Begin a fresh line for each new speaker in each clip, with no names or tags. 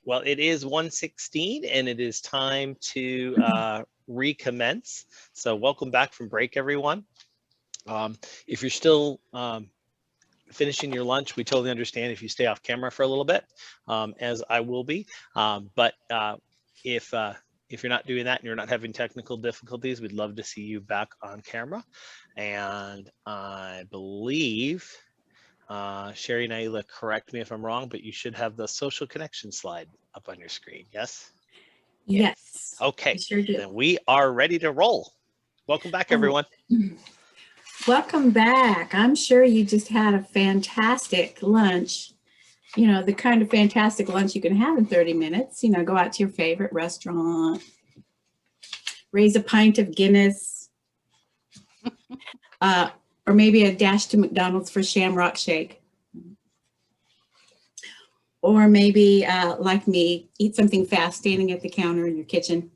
Well, it is 1:16 and it is time to recommence. So welcome back from break, everyone. If you're still finishing your lunch, we totally understand if you stay off camera for a little bit, as I will be. But if you're not doing that and you're not having technical difficulties, we'd love to see you back on camera. And I believe, Sherrie and Naela, correct me if I'm wrong, but you should have the social connection slide up on your screen, yes?
Yes.
Okay,
Sure do.
then we are ready to roll. Welcome back, everyone.
Welcome back. I'm sure you just had a fantastic lunch. You know, the kind of fantastic lunch you can have in 30 minutes. You know, go out to your favorite restaurant, raise a pint of Guinness, or maybe a dash to McDonald's for Shamrock Shake. Or maybe, like me, eat something fast standing at the counter in your kitchen.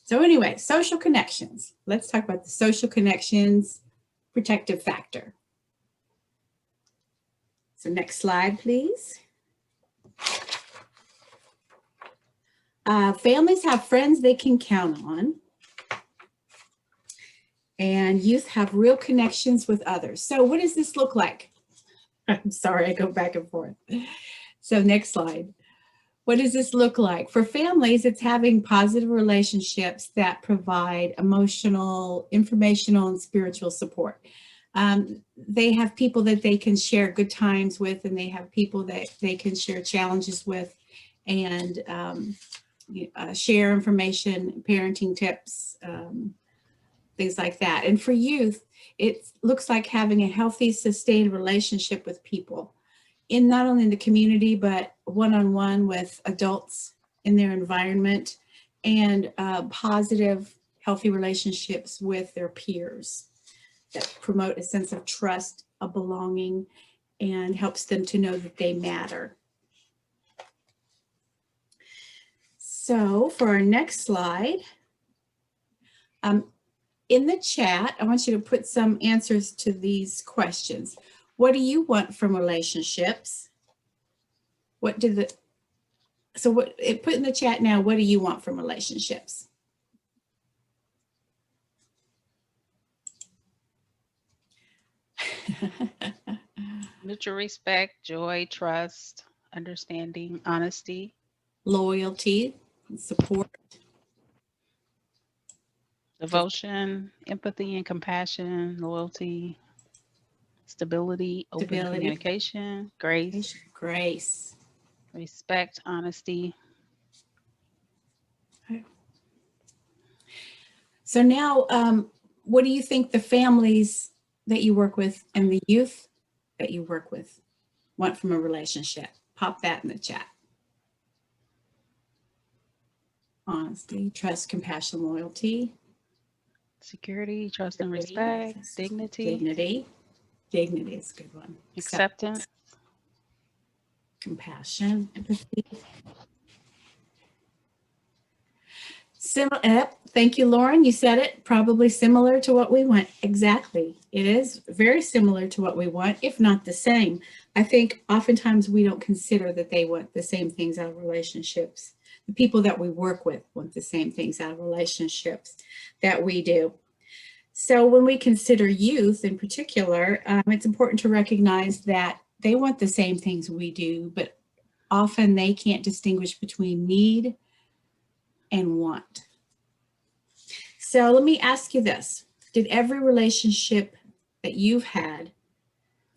So anyway, social connections. Let's talk about the social connections protective factor. So next slide, please. Families have friends they can count on. And youth have real connections with others. So what does this look like? I'm sorry, I go back and forth. So next slide. What does this look like? For families, it's having positive relationships that provide emotional, informational, and spiritual support. They have people that they can share good times with, and they have people that they can share challenges with, and share information, parenting tips, things like that. And for youth, it looks like having a healthy, sustained relationship with people, in not only in the community, but one-on-one with adults in their environment, and positive, healthy relationships with their peers that promote a sense of trust, of belonging, and helps them to know that they matter. So for our next slide, in the chat, I want you to put some answers to these questions. What do you want from relationships? Put in the chat now, what do you want from relationships?
Mutual respect, joy, trust, understanding, honesty.
Loyalty, support.
Devotion, empathy and compassion, loyalty, stability, open communication, grace.
Grace.
Respect, honesty.
Okay. So now, what do you think the families that you work with and the youth that you work with want from a relationship? Pop that in the chat. Honesty, trust, compassion, loyalty.
Security, trust and respect, dignity.
Dignity is a good one.
Acceptance.
Compassion, empathy. Thank you, Lauren. You said it, probably similar to what we want. Exactly. It is very similar to what we want, if not the same. I think oftentimes we don't consider that they want the same things out of relationships. The people that we work with want the same things out of relationships that we do. So when we consider youth in particular, it's important to recognize that they want the same things we do, but often they can't distinguish between need and want. So let me ask you this. Did every relationship that you've had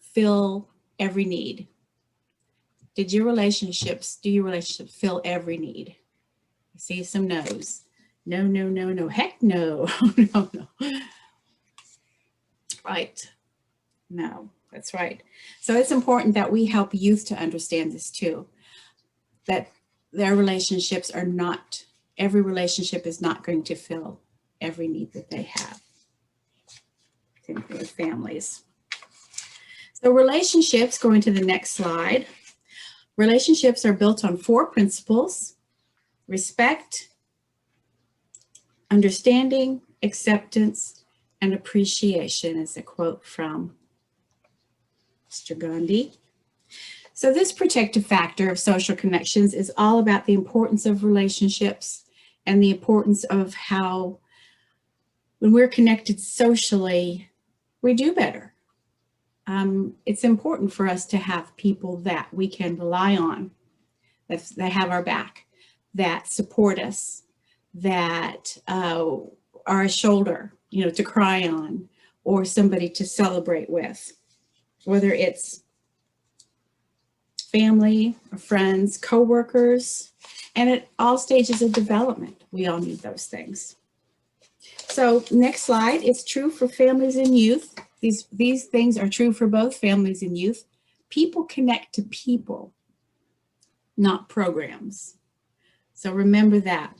fill every need? Do your relationships fill every need? I see some no's. No, no, no, no. Heck no. No, no. Right. No, that's right. So it's important that we help youth to understand this too, that their relationships are not, every relationship is not going to fill every need that they have. Same thing with families. So relationships, going to the next slide. Relationships are built on 4 principles: respect, understanding, acceptance, and appreciation, is a quote from Mr. Gandhi. So this protective factor of social connections is all about the importance of relationships and the importance of how, when we're connected socially, we do better. It's important for us to have people that we can rely on, that have our back, that support us, that are a shoulder, to cry on, or somebody to celebrate with, whether it's family or friends, coworkers, and at all stages of development, we all need those things. So next slide, it's true for families and youth. These things are true for both families and youth. People connect to people, not programs. So remember that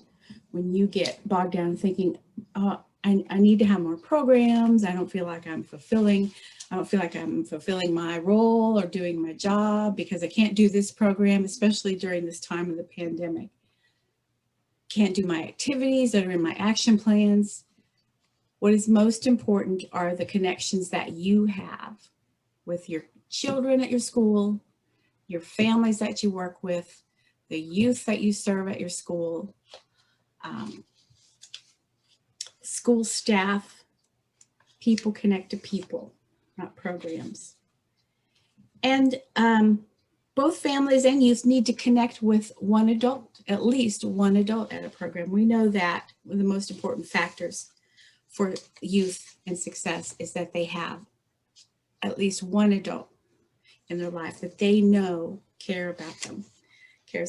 when you get bogged down thinking, oh, I need to have more programs. I don't feel like I'm fulfilling my role or doing my job because I can't do this program, especially during this time of the pandemic. Can't do my activities that are in my action plans. What is most important are the connections that you have with your children at your school, your families that you work with, the youth that you serve at your school, school staff. People connect to people, not programs. And both families and youth need to connect with one adult, at least one adult at a program. We know that one of the most important factors for youth and success is that they have at least one adult in their life that they know cares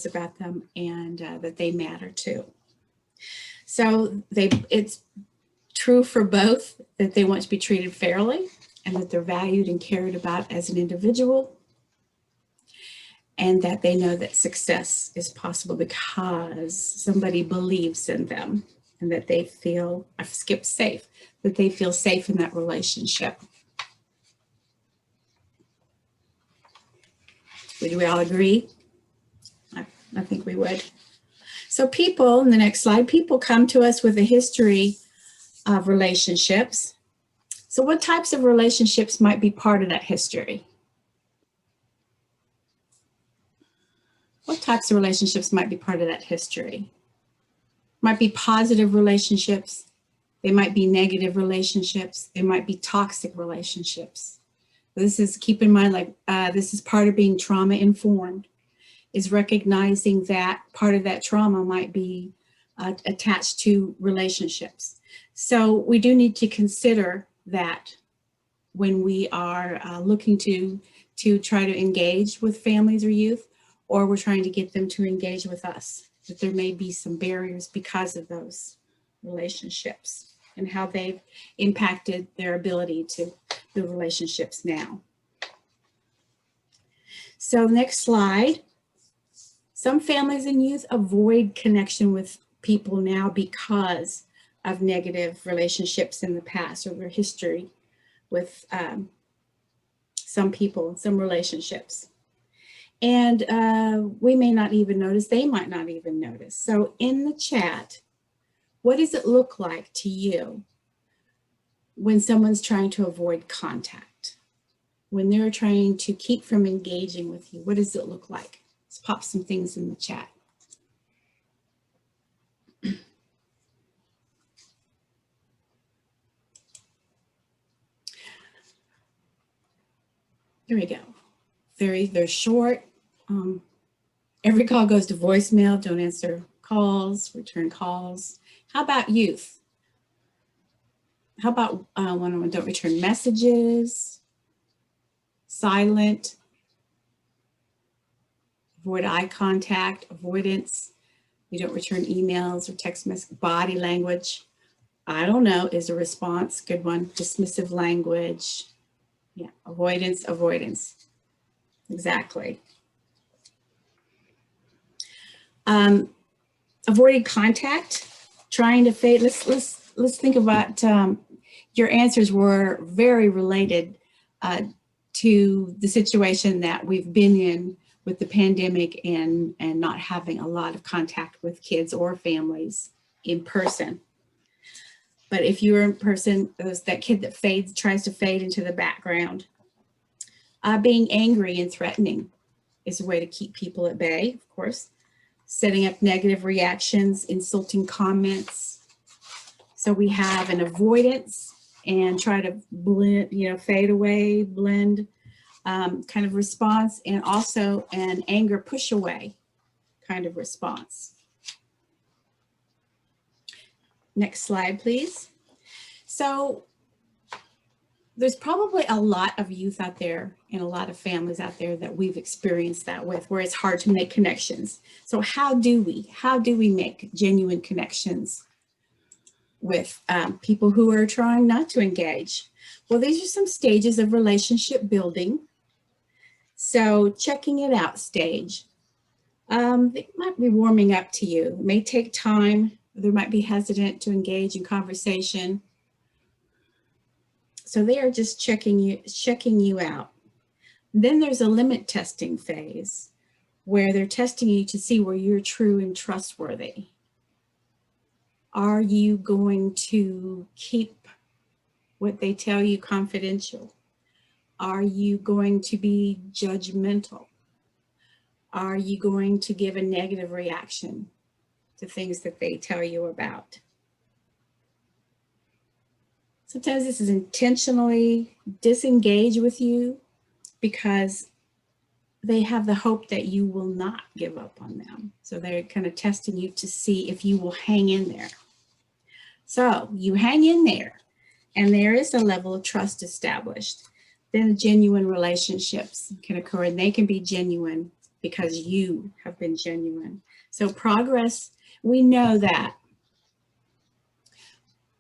about them, and that they matter too. So it's true for both that they want to be treated fairly and that they're valued and cared about as an individual, and that they know that success is possible because somebody believes in them and that they feel, I've skipped safe, that they feel safe in that relationship. Would we all agree? I think we would. So people, in the next slide, people come to us with a history of relationships. So what types of relationships might be part of that history? What types of relationships might be part of that history? Might be positive relationships. They might be negative relationships. They might be toxic relationships. This is, keep in mind, this is part of being trauma informed, is recognizing that part of that trauma might be attached to relationships. So we do need to consider that when we are looking to try to engage with families or youth, or we're trying to get them to engage with us, that there may be some barriers because of those relationships and how they've impacted their ability to build relationships now. So next slide. Some families and youth avoid connection with people now because of negative relationships in the past or their history with some people, some relationships. And we may not even notice, they might not even notice. So in the chat, what does it look like to you when someone's trying to avoid contact? When they're trying to keep from engaging with you, what does it look like? Let's pop some things in the chat. Here we go. They're short. Every call goes to voicemail. Don't answer calls, return calls. How about youth? How about one-on-one? Don't return messages. Silent. Avoid eye contact. Avoidance. You don't return emails or text messages. Body language. I don't know is a response. Good one. Dismissive language. Yeah. Avoidance. Avoidance. Exactly. Avoiding contact, trying to fade. Let's think about your answers were very related to the situation that we've been in with the pandemic and not having a lot of contact with kids or families in person. But if you're in person, there's that kid that tries to fade into the background. Being angry and threatening. is a way to keep people at bay, of course. Setting up negative reactions, insulting comments. So we have an avoidance and try to blend, fade away, blend kind of response, and also an anger push away kind of response. Next slide, please. So there's probably a lot of youth out there and a lot of families out there that we've experienced that with, where it's hard to make connections. So how do we make genuine connections with people who are trying not to engage? Well, these are some stages of relationship building. So checking it out stage. They might be warming up to you. It may take time. They might be hesitant to engage in conversation. So they are just checking you out. Then there's a limit testing phase where they're testing you to see where you're true and trustworthy. Are you going to keep what they tell you confidential? Are you going to be judgmental? Are you going to give a negative reaction to things that they tell you about? Sometimes this is intentionally disengage with you because they have the hope that you will not give up on them. So they're kind of testing you to see if you will hang in there. So you hang in there and there is a level of trust established. Then genuine relationships can occur, and they can be genuine because you have been genuine. So progress, we know that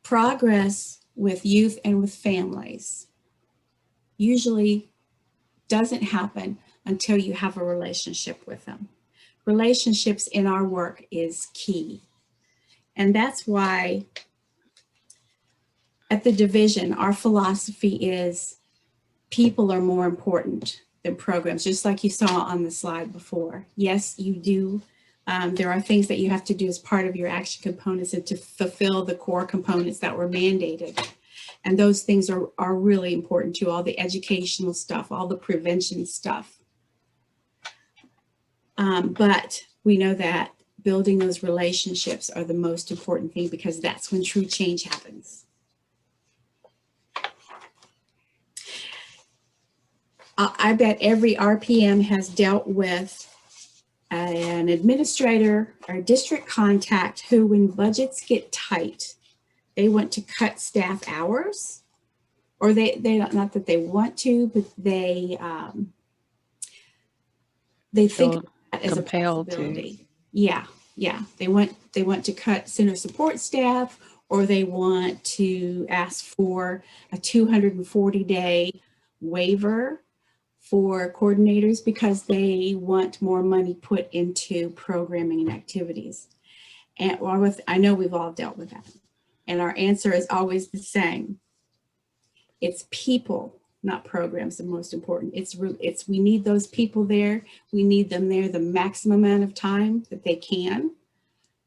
progress with youth and with families usually doesn't happen until you have a relationship with them. Relationships in our work is key. And that's why at the division, our philosophy is people are more important than programs, just like you saw on the slide before. Yes, you do. There are things that you have to do as part of your action components and to fulfill the core components that were mandated. And those things are really important too, all the educational stuff, all the prevention stuff. But we know that building those relationships are the most important thing because that's when true change happens. I bet every RPM has dealt with an administrator or district contact who, when budgets get tight, they want to cut staff hours, or they not that they want to, but they think of that as a possibility. Yeah. They want to cut center support staff, or they want to ask for a 240-day waiver for coordinators because they want more money put into programming and activities. And I know we've all dealt with that. And our answer is always the same. It's people, not programs, the most important. It's we need those people there. We need them there the maximum amount of time that they can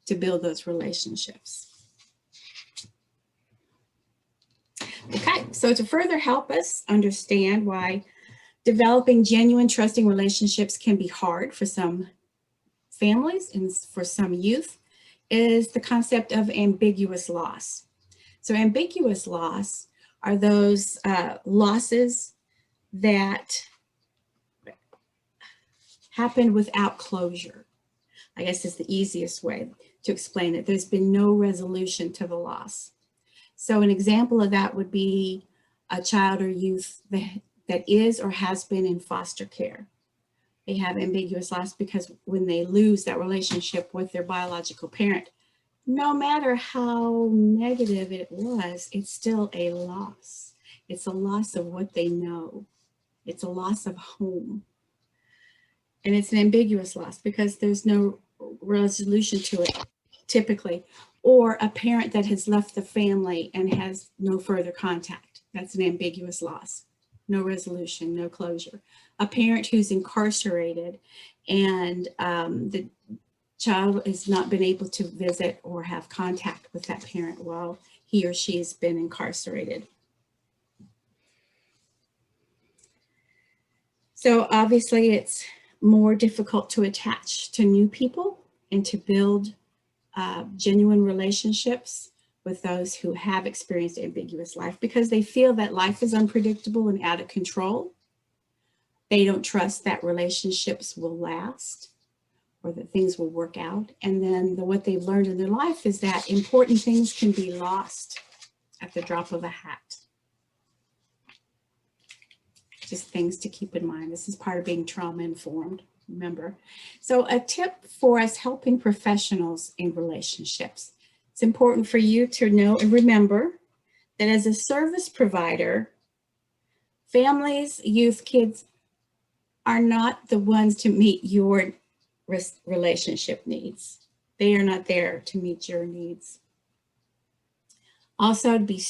to build those relationships. Okay, so to further help us understand why developing genuine, trusting relationships can be hard for some families and for some youth is the concept of ambiguous loss. So ambiguous loss are those losses that happen without closure. I guess is the easiest way to explain it. There's been no resolution to the loss. So an example of that would be a child or youth that is or has been in foster care. They have ambiguous loss because when they lose that relationship with their biological parent, no matter how negative it was, it's still a loss. It's a loss of what they know. It's a loss of home. And it's an ambiguous loss because there's no resolution to it, typically. Or a parent that has left the family and has no further contact. That's an ambiguous loss. No resolution, no closure. A parent who's incarcerated and the child has not been able to visit or have contact with that parent while he or she has been incarcerated. So obviously it's more difficult to attach to new people and to build genuine relationships with those who have experienced ambiguous life, because they feel that life is unpredictable and out of control. They don't trust that relationships will last or that things will work out. And then what they've learned in their life is that important things can be lost at the drop of a hat. Just things to keep in mind. This is part of being trauma informed, remember. So a tip for us helping professionals in relationships. It's important for you to know and remember that as a service provider, families, youth, kids are not the ones to meet your relationship needs. They are not there to meet your needs. Also, be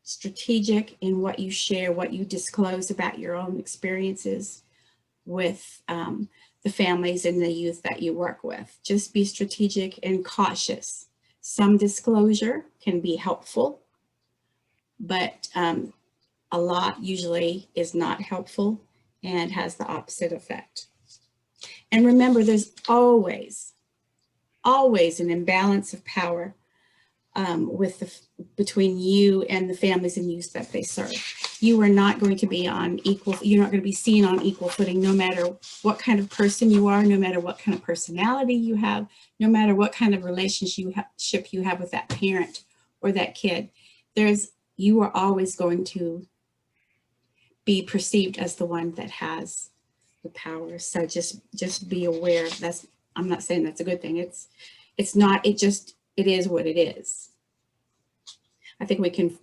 strategic in what you share, what you disclose about your own experiences with the families and the youth that you work with. Just be strategic and cautious. Some disclosure can be helpful, but a lot usually is not helpful and has the opposite effect. And remember, there's always an imbalance of power between you and the families and youth that they serve. You are not going to be on equal, you're not going to be seen on equal footing, no matter what kind of person you are, no matter what kind of personality you have, no matter what kind of relationship you have with that parent or that kid. You are always going to be perceived as the one that has the power. So just be aware. I'm not saying that's a good thing. It's not, it is what it is. I think we can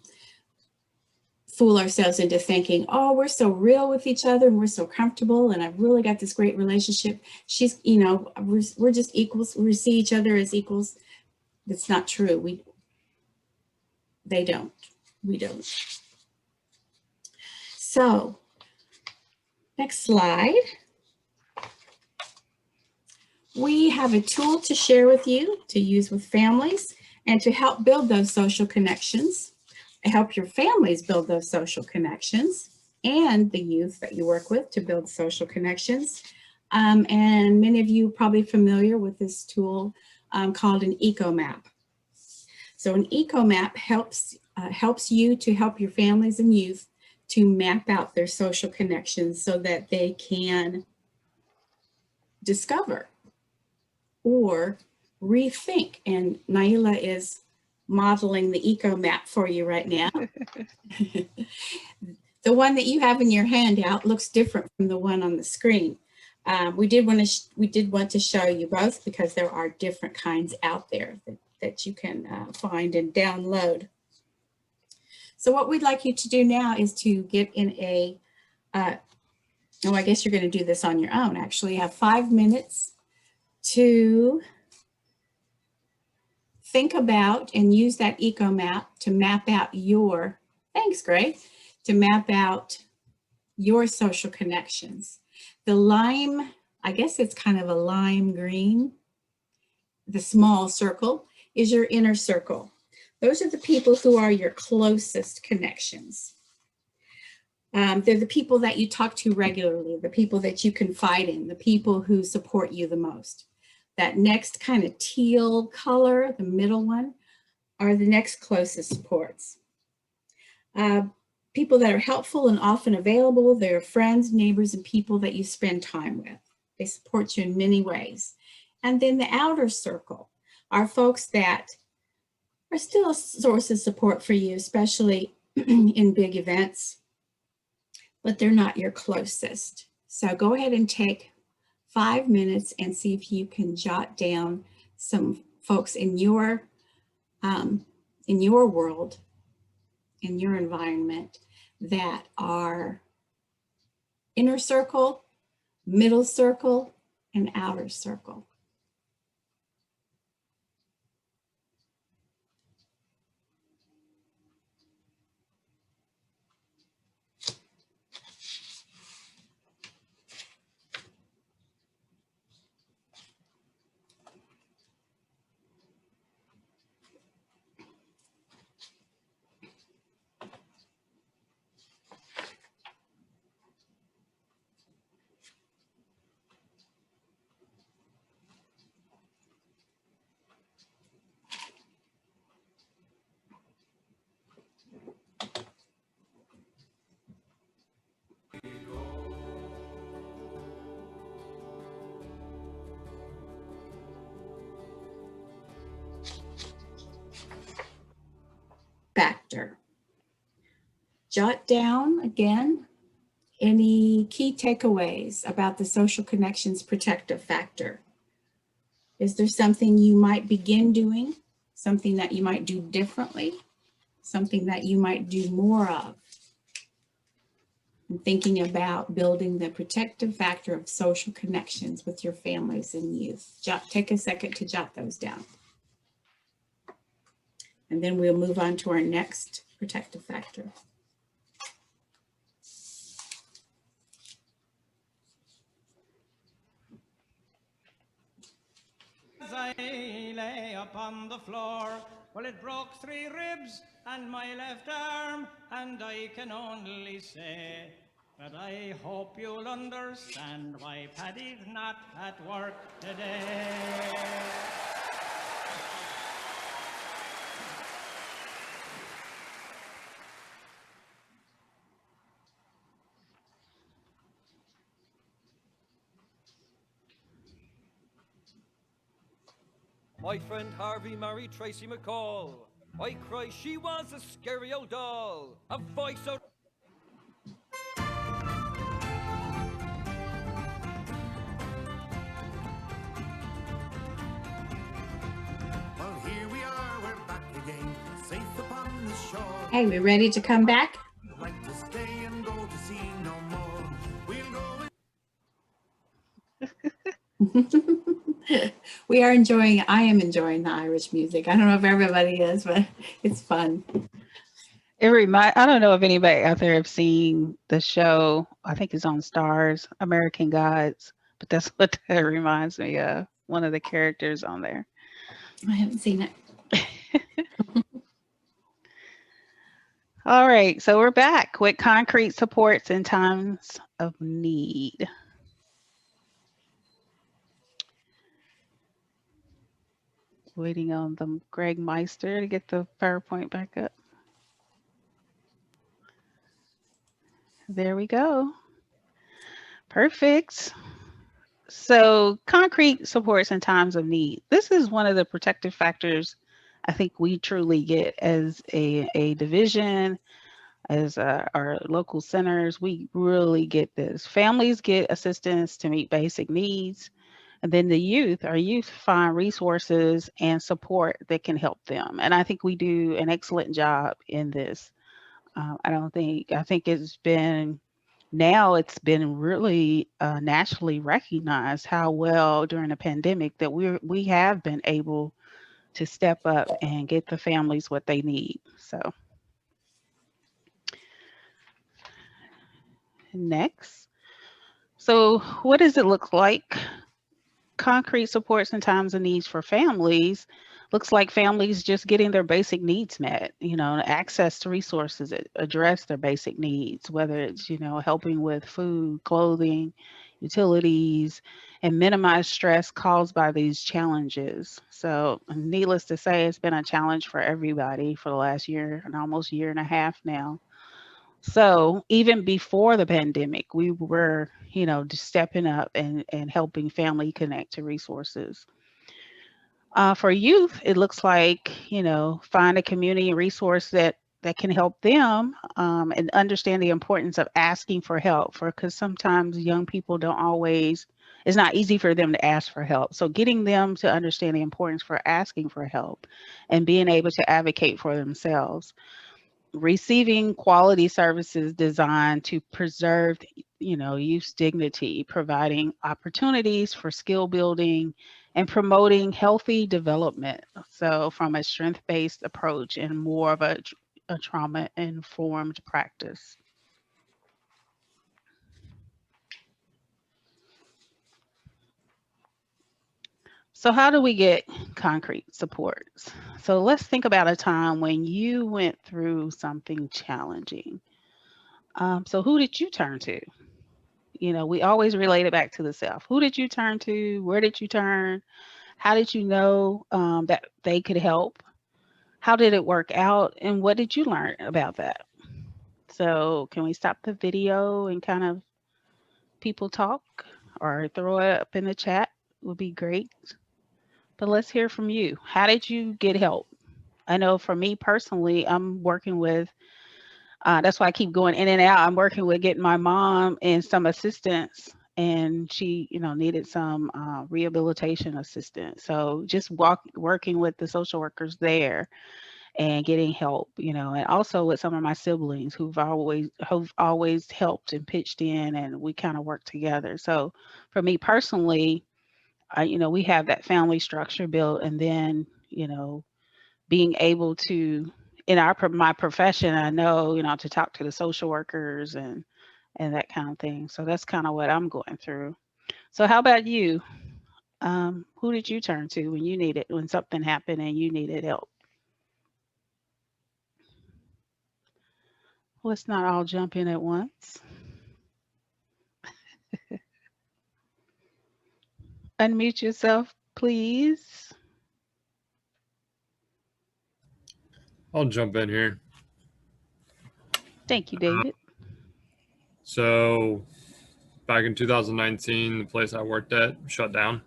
fool ourselves into thinking, oh, we're so real with each other and we're so comfortable and I've really got this great relationship. She's, we're just equals. We see each other as equals. That's not true. We don't. So, next slide. We have a tool to share with you to use with families and to help build those social connections, help your families build those social connections, and the youth that you work with to build social connections. And many of you are probably familiar with this tool called an eco map. So an eco map helps you to help your families and youth to map out their social connections so that they can discover or rethink. And Naela is modeling the eco map for you right now. The one that you have in your handout looks different from the one on the screen. We did want to show you both because there are different kinds out there that you can find and download. So what we'd like you to do now is to get in I guess you're going to do this on your own. Actually, you have 5 minutes to think about and use that eco map to map out thanks, Gray, to map out your social connections. The lime, I guess it's kind of a lime green, the small circle is your inner circle. Those are the people who are your closest connections. They're the people that you talk to regularly, the people that you confide in, the people who support you the most. That next kind of teal color, the middle one, are the next closest supports. People that are helpful and often available, they're friends, neighbors, and people that you spend time with. They support you in many ways. And then the outer circle are folks that are still a source of support for you, especially in big events, but they're not your closest. So go ahead and take 5 minutes and see if you can jot down some folks in your world, in your environment, that are inner circle, middle circle, and outer circle. factor. Jot down again any key takeaways about the social connections protective factor. Is there something you might begin doing? Something that you might do differently? Something that you might do more of? And thinking about building the protective factor of social connections with your families and youth. Take a second to jot those down. And then we'll move on to our next protective factor.
As I lay upon the floor, well, it broke 3 ribs and my left arm, and I can only say that I hope you'll understand why Paddy's not at work today.
My friend Harvey married Tracy McCall. I cry she was a scary old doll. A voice so...
Well, here we are, we're back again, safe upon the shore.
Hey, we ready to come back?
Like to stay and go to sea no more. We'll go.
I am enjoying the Irish music. I don't know if everybody is, but it's fun.
I don't know if anybody out there have seen the show. I think it's on Stars, American Gods, but that's what that reminds me of. One of the characters on there.
I haven't seen it.
All right, so we're back with concrete supports in times of need. Waiting on the Greg Meister to get the PowerPoint back up. There we go. Perfect. So concrete supports in times of need. This is one of the protective factors I think we truly get as a division, as our local centers. We really get this. Families get assistance to meet basic needs. And then our youth find resources and support that can help them. And I think we do an excellent job in this. I think it's been really nationally recognized how well during the pandemic that we have been able to step up and get the families what they need. So next. So what does it look like? Concrete supports in times of needs for families looks like families just getting their basic needs met, access to resources that address their basic needs, whether it's, helping with food, clothing, utilities, and minimize stress caused by these challenges. So needless to say, it's been a challenge for everybody for the last year and almost year and a half now. So even before the pandemic, we were, just stepping up and helping family connect to resources. For youth, it looks like, find a community resource that can help them and understand the importance of asking for help because sometimes young people it's not easy for them to ask for help. So getting them to understand the importance for asking for help and being able to advocate for themselves. Receiving quality services designed to preserve, youth's dignity, providing opportunities for skill building and promoting healthy development. So from a strength-based approach and more of a trauma-informed practice. So how do we get concrete supports? So let's think about a time when you went through something challenging. So who did you turn to? We always relate it back to the self. Who did you turn to? Where did you turn? How did you know that they could help? How did it work out? And what did you learn about that? So can we stop the video and kind of people talk or throw it up in the chat? Would be great. But let's hear from you. How did you get help? I know for me personally, I'm working with, that's why I keep going in and out. I'm working with getting my mom and some assistance, and she, needed some rehabilitation assistance. So just working with the social workers there and getting help, and also with some of my siblings who've always helped and pitched in, and we kind of work together. So for me personally, we have that family structure built, and then, being able to, in my profession, I know, to talk to the social workers and that kind of thing. So that's kind of what I'm going through. So how about you? Who did you turn to when something happened and you needed help? Let's not all jump in at once. Unmute yourself, please.
I'll jump in here.
Thank you, David.
So back in 2019, the place I worked at shut down.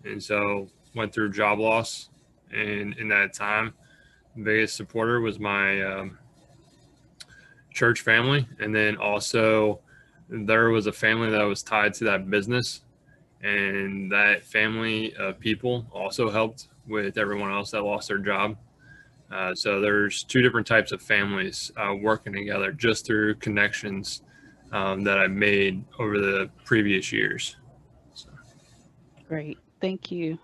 And so went through job loss. And in that time, the biggest supporter was my church family. And then also there was a family that was tied to that business. And that family of people also helped with everyone else that lost their job. So there's two different types of families working together just through connections that I've made over the previous years. So.
Great. Thank you.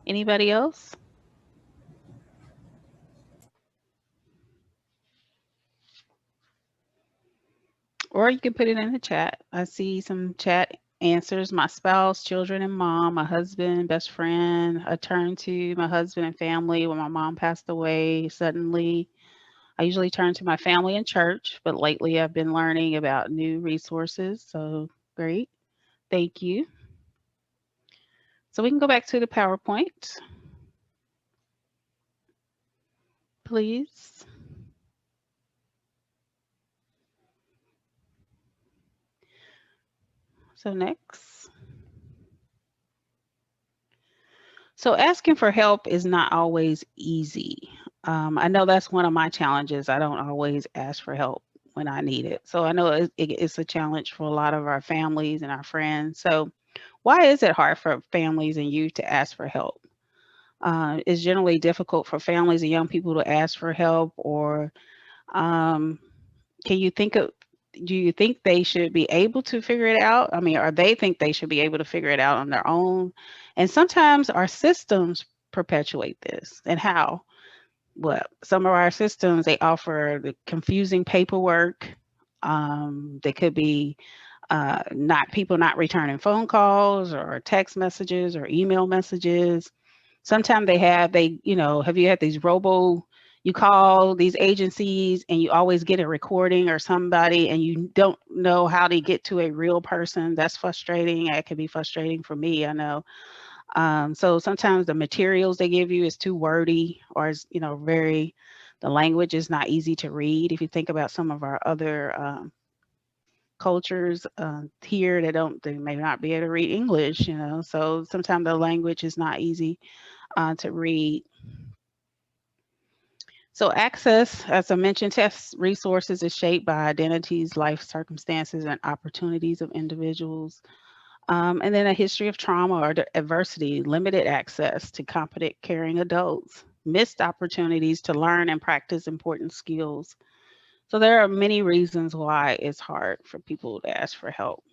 Anybody else? Or you can put it in the chat. I see some chat answers. My spouse, children, and mom, my husband, best friend. I turned to my husband and family when my mom passed away suddenly. I usually turn to my family and church, but lately I've been learning about new resources. So great. Thank you. So we can go back to the PowerPoint, please. So next. So asking for help is not always easy. I know that's one of my challenges. I don't always ask for help when I need it. So I know it's a challenge for a lot of our families and our friends. So why is it hard for families and youth to ask for help? It's generally difficult for families and young people to ask for help, or do you think they should be able to figure it out? I mean, or they think they should be able to figure it out on their own? And sometimes our systems perpetuate this. And how? Well, some of our systems, they offer the confusing paperwork. They could be not returning phone calls or text messages or email messages. Sometimes have you had these you call these agencies and you always get a recording or somebody and you don't know how to get to a real person. That's frustrating. It can be frustrating for me, I know. So sometimes the materials they give you is too wordy, or is, the language is not easy to read. If you think about some of our other cultures here, they may not be able to read English, so sometimes the language is not easy to read. So access, as I mentioned, test resources is shaped by identities, life circumstances, and opportunities of individuals. And then a history of trauma or adversity, limited access to competent, caring adults, missed opportunities to learn and practice important skills. So there are many reasons why it's hard for people to ask for help.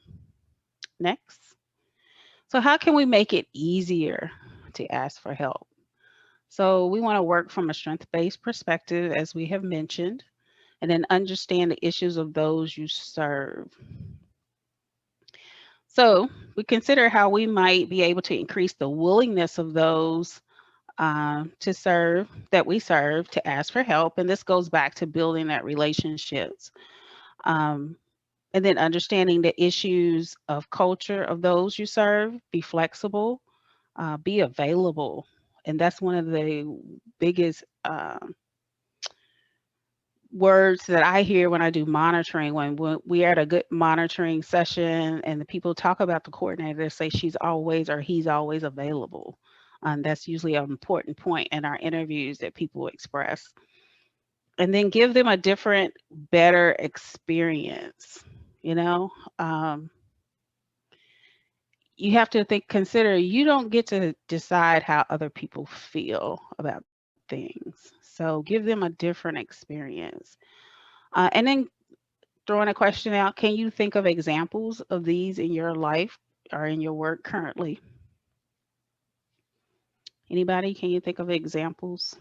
Next. So how can we make it easier to ask for help? So we want to work from a strength-based perspective, as we have mentioned, and then understand the issues of those you serve. So we consider how we might be able to increase the willingness of those that we serve to ask for help. And this goes back to building that relationships. And then understanding the issues of culture of those you serve, be flexible, be available. And that's one of the biggest words that I hear when I do monitoring. When we are at a good monitoring session and the people talk about the coordinator, they say she's always or he's always available. That's usually an important point in our interviews that people express. And then give them a different, better experience. You know, you have to consider you don't get to decide how other people feel about things. So give them a different experience. And then throwing a question out, can you think of examples of these in your life or in your work currently? Anybody, can you think of examples?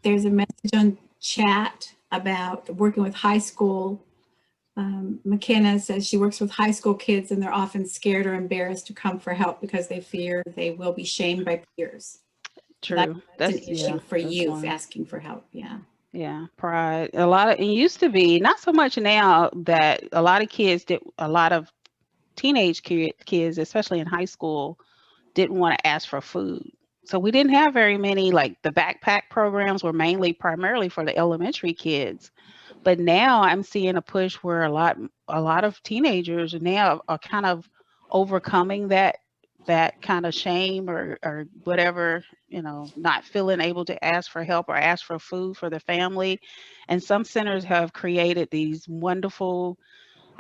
There's a message on chat about working with high school. McKenna says she works with high school kids and they're often scared or embarrassed to come for help because they fear they will be shamed by peers.
True.
That's an issue for
that's
youth
one.
asking for help. Yeah.
Yeah, pride. A lot of it used to be, not so much now, that a lot of kids did, a lot of teenage kids, especially in high school, didn't want to ask for food. So we didn't have very many, like the backpack programs were primarily for the elementary kids. But now I'm seeing a push where a lot of teenagers now are kind of overcoming that kind of shame or whatever, not feeling able to ask for help or ask for food for the family. And some centers have created these wonderful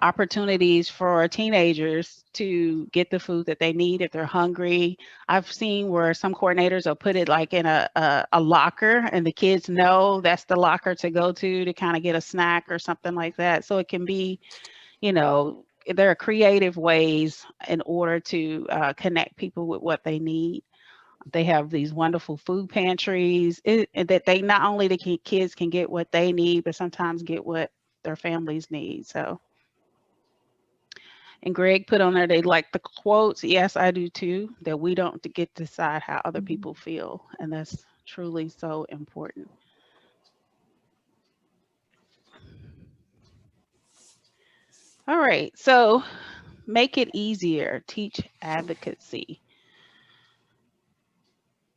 opportunities for teenagers to get the food that they need if they're hungry. I've seen where some coordinators will put it like in a locker, and the kids know that's the locker to go to kind of get a snack or something like that. So it can be, there are creative ways in order to connect people with what they need. They have these wonderful food pantries that they not only the kids can get what they need, but sometimes get what their families need. So, and Greg put on there, they like the quotes. Yes, I do too, that we don't get to decide how other people feel. And that's truly so important. All right. So make it easier. Teach advocacy.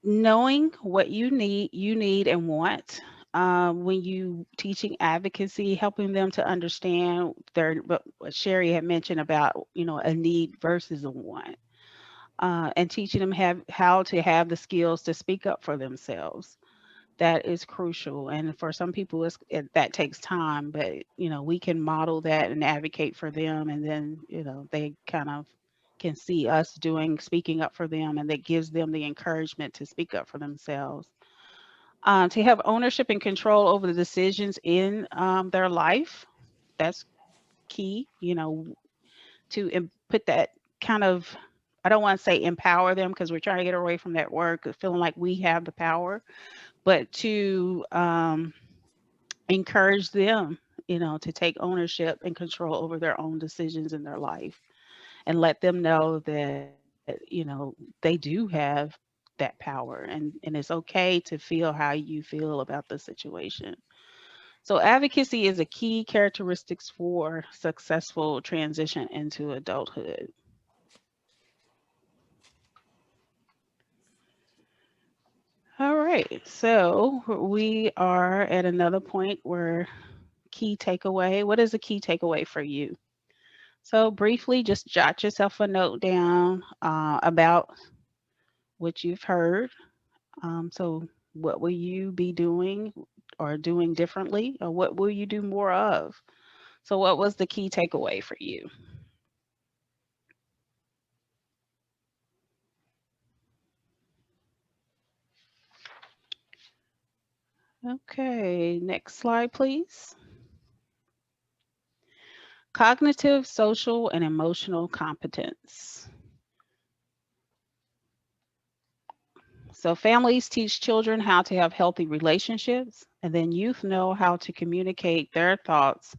Knowing what you need and want. When you teaching advocacy, helping them to understand what Sherrie had mentioned about, a need versus a want. And teaching them how to have the skills to speak up for themselves. That is crucial. And for some people, that takes time, but we can model that and advocate for them, and then they kind of can see us speaking up for them, and that gives them the encouragement to speak up for themselves. To have ownership and control over the decisions in their life, that's key. To put that kind of, I don't want to say empower them, because we're trying to get away from that word, feeling like we have the power, but to encourage them, to take ownership and control over their own decisions in their life, and let them know that, they do have that power, and it's okay to feel how you feel about the situation. So advocacy is a key characteristics for successful transition into adulthood. All right, so we are at another point where key takeaway. What is a key takeaway for you? So briefly, just jot yourself a note down about what you've heard. So what will you be doing or doing differently, or what will you do more of? So what was the key takeaway for you? Okay, next slide, please. Cognitive, social, and emotional competence. So families teach children how to have healthy relationships, and then youth know how to communicate their thoughts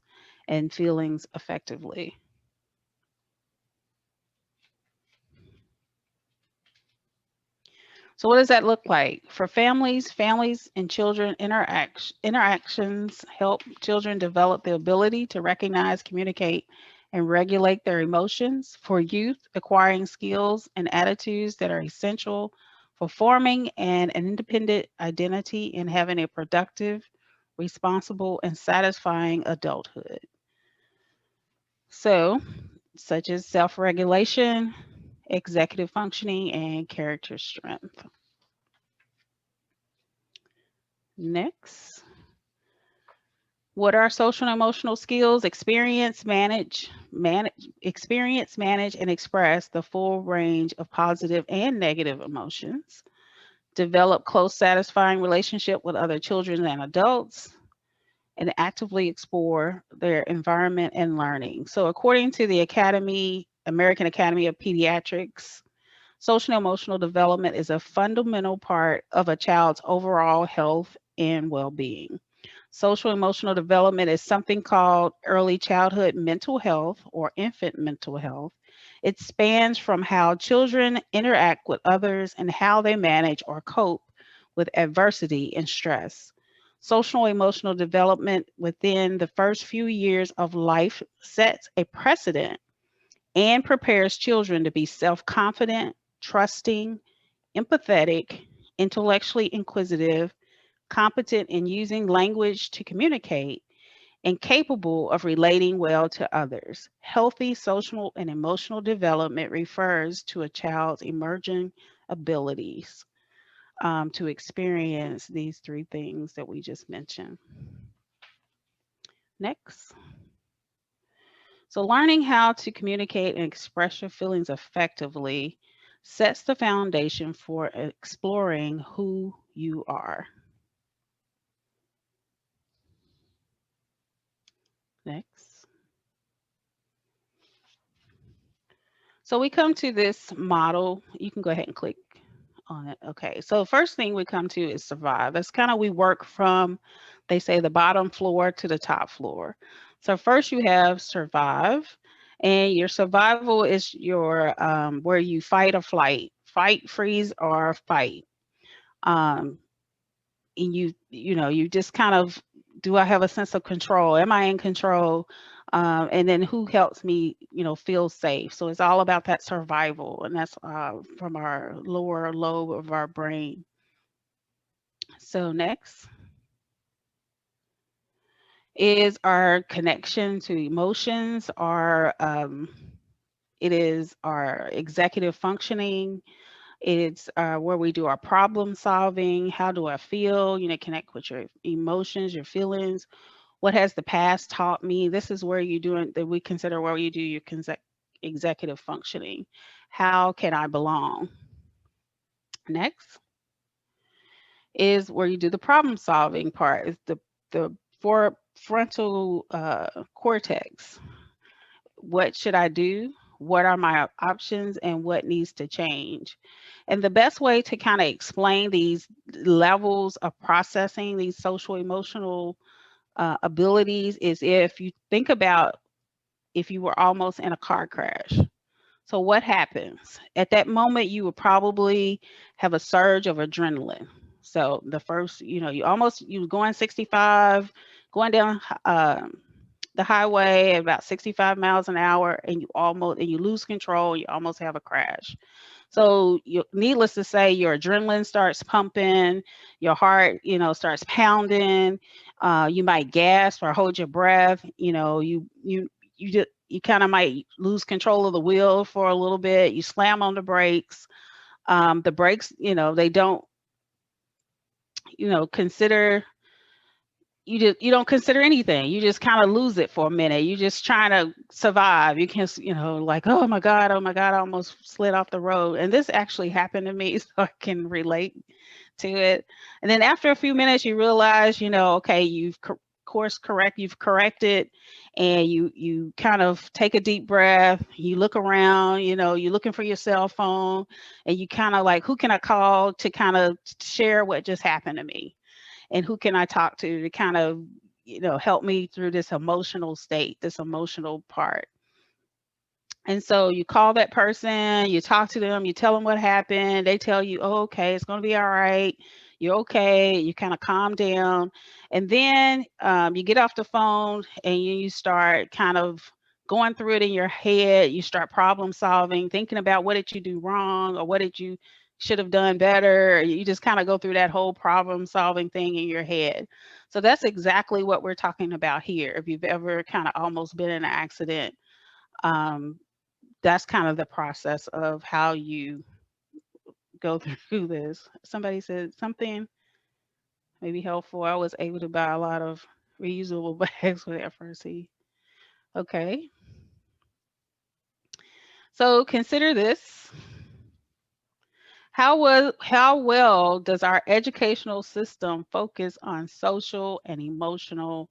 and feelings effectively. So what does that look like? For families, families and children interactions help children develop the ability to recognize, communicate, and regulate their emotions. For youth, acquiring skills and attitudes that are essential for forming an independent identity and having a productive, responsible, and satisfying adulthood. So, such as self-regulation, executive functioning, and character strength. Next. What are social and emotional skills? Experience, manage, and express the full range of positive and negative emotions. Develop close, satisfying relationship with other children and adults, and actively explore their environment and learning. So according to the American Academy of Pediatrics, social and emotional development is a fundamental part of a child's overall health and well-being. Social emotional development is something called early childhood mental health or infant mental health. It spans from how children interact with others and how they manage or cope with adversity and stress. Social emotional development within the first few years of life sets a precedent and prepares children to be self confident, trusting, empathetic, intellectually inquisitive, competent in using language to communicate, and capable of relating well to others. Healthy social and emotional development refers to a child's emerging abilities to experience these three things that we just mentioned. Next. So, learning how to communicate and express your feelings effectively sets the foundation for exploring who you are. Next. So we come to this model. You can go ahead and click on it. Okay. So first thing we come to is survive. That's kind of we work from, they say, the bottom floor to the top floor. So first you have survive, and your survival is your where you fight or flight, fight, freeze, or fight. Um, and you just kind of, do I have a sense of control? Am I in control? And then who helps me feel safe? So it's all about that survival, and that's from our lower lobe of our brain. So next is our connection to emotions. It is our executive functioning. It's where we do our problem solving. How do I feel? Connect with your emotions, your feelings. What has the past taught me? This is where you do it, that we consider where you do your executive functioning. How can I belong? Next is where you do the problem solving part. Is the frontal cortex. What should I do? What are my options and what needs to change? And the best way to kind of explain these levels of processing these social emotional abilities is if you think about if you were almost in a car crash. So what happens? At that moment, you would probably have a surge of adrenaline. So the first, you going 65, going down the highway at about 65 miles an hour, and you lose control, you almost have a crash. So needless to say, your adrenaline starts pumping, your heart, starts pounding. You might gasp or hold your breath. You kind of might lose control of the wheel for a little bit. You slam on the brakes. The brakes, they don't, consider. You don't consider anything. You just kind of lose it for a minute. You're just trying to survive. You can, like, oh my God, I almost slid off the road. And this actually happened to me, so I can relate to it. And then after a few minutes, you realize, okay, you've you've corrected, and you kind of take a deep breath. You look around, you're looking for your cell phone, and you kind of like, who can I call to kind of share what just happened to me? And who can I talk to kind of, help me through this emotional state, this emotional part. And so you call that person, you talk to them, you tell them what happened. They tell you, oh, okay, it's going to be all right. You're okay. You kind of calm down. And then you get off the phone and you start kind of going through it in your head. You start problem solving, thinking about what did you do wrong or what did you should have done better. You just kind of go through that whole problem solving thing in your head. So that's exactly what we're talking about here. If you've ever kind of almost been in an accident, that's kind of the process of how you go through this. Somebody said something maybe helpful. I was able to buy a lot of reusable bags with FRC. Okay. So consider this. How well does our educational system focus on social and emotional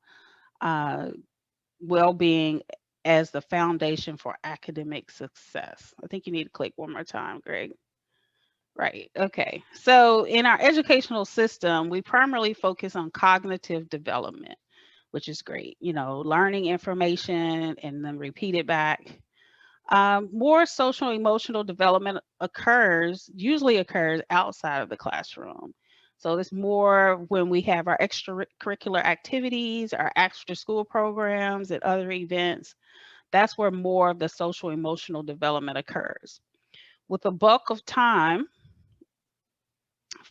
uh, well-being as the foundation for academic success? I think you need to click one more time, Greg. Right. Okay. So in our educational system, we primarily focus on cognitive development, which is great. You know, learning information and then repeat it back. More social emotional development usually occurs outside of the classroom. So it's more when we have our extracurricular activities, our after school programs and other events. That's where more of the social emotional development occurs. With a bulk of time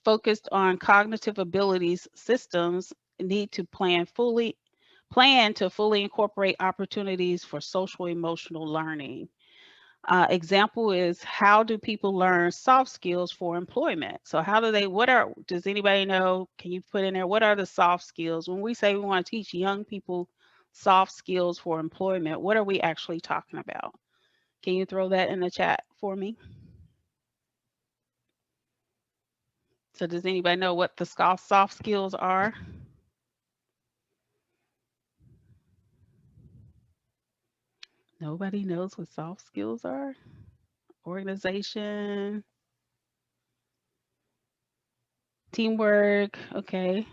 focused on cognitive abilities, systems need to plan to fully incorporate opportunities for social emotional learning. Example is, how do people learn soft skills for employment? So how do they, does anybody know, can you put in there, what are the soft skills? When we say we want to teach young people soft skills for employment, what are we actually talking about? Can you throw that in the chat for me? So does anybody know what the soft skills are? Nobody knows what soft skills are? Organization, teamwork, okay.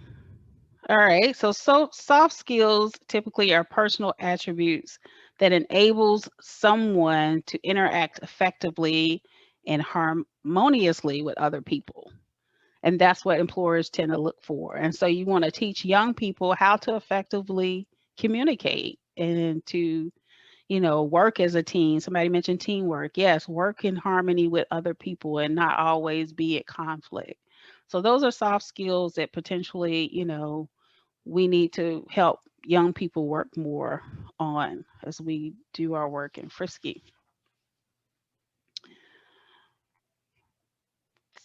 All right, so soft skills typically are personal attributes that enables someone to interact effectively and harmoniously with other people. And that's what employers tend to look for. And so you want to teach young people how to effectively communicate and to, you know, work as a team. Somebody mentioned teamwork. Yes, work in harmony with other people and not always be at conflict. So those are soft skills that potentially, you know, we need to help young people work more on as we do our work in Frisky.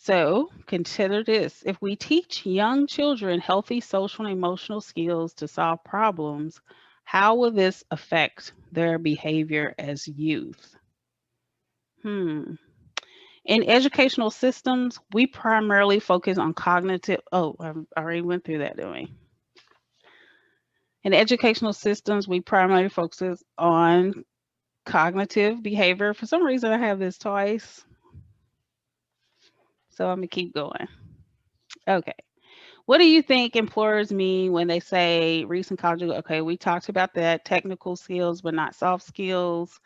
So consider this. If we teach young children healthy social and emotional skills to solve problems, how will this affect their behavior as youth? In educational systems, we primarily focus on cognitive, I already went through that, didn't we? In educational systems, we primarily focus on cognitive behavior. For some reason, I have this twice. So I'm gonna keep going. Okay. What do you think employers mean when they say recent college? Okay, we talked about that, technical skills, but not soft skills.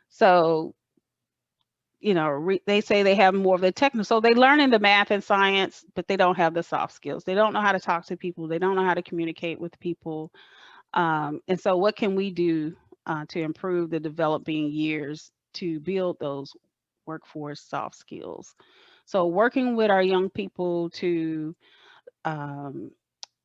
So, you know, they say they have more of the technical. So they learn in the math and science, but they don't have the soft skills. They don't know how to talk to people. They don't know how to communicate with people. And so what can we do to improve the developing years to build those workforce soft skills? So working with our young people to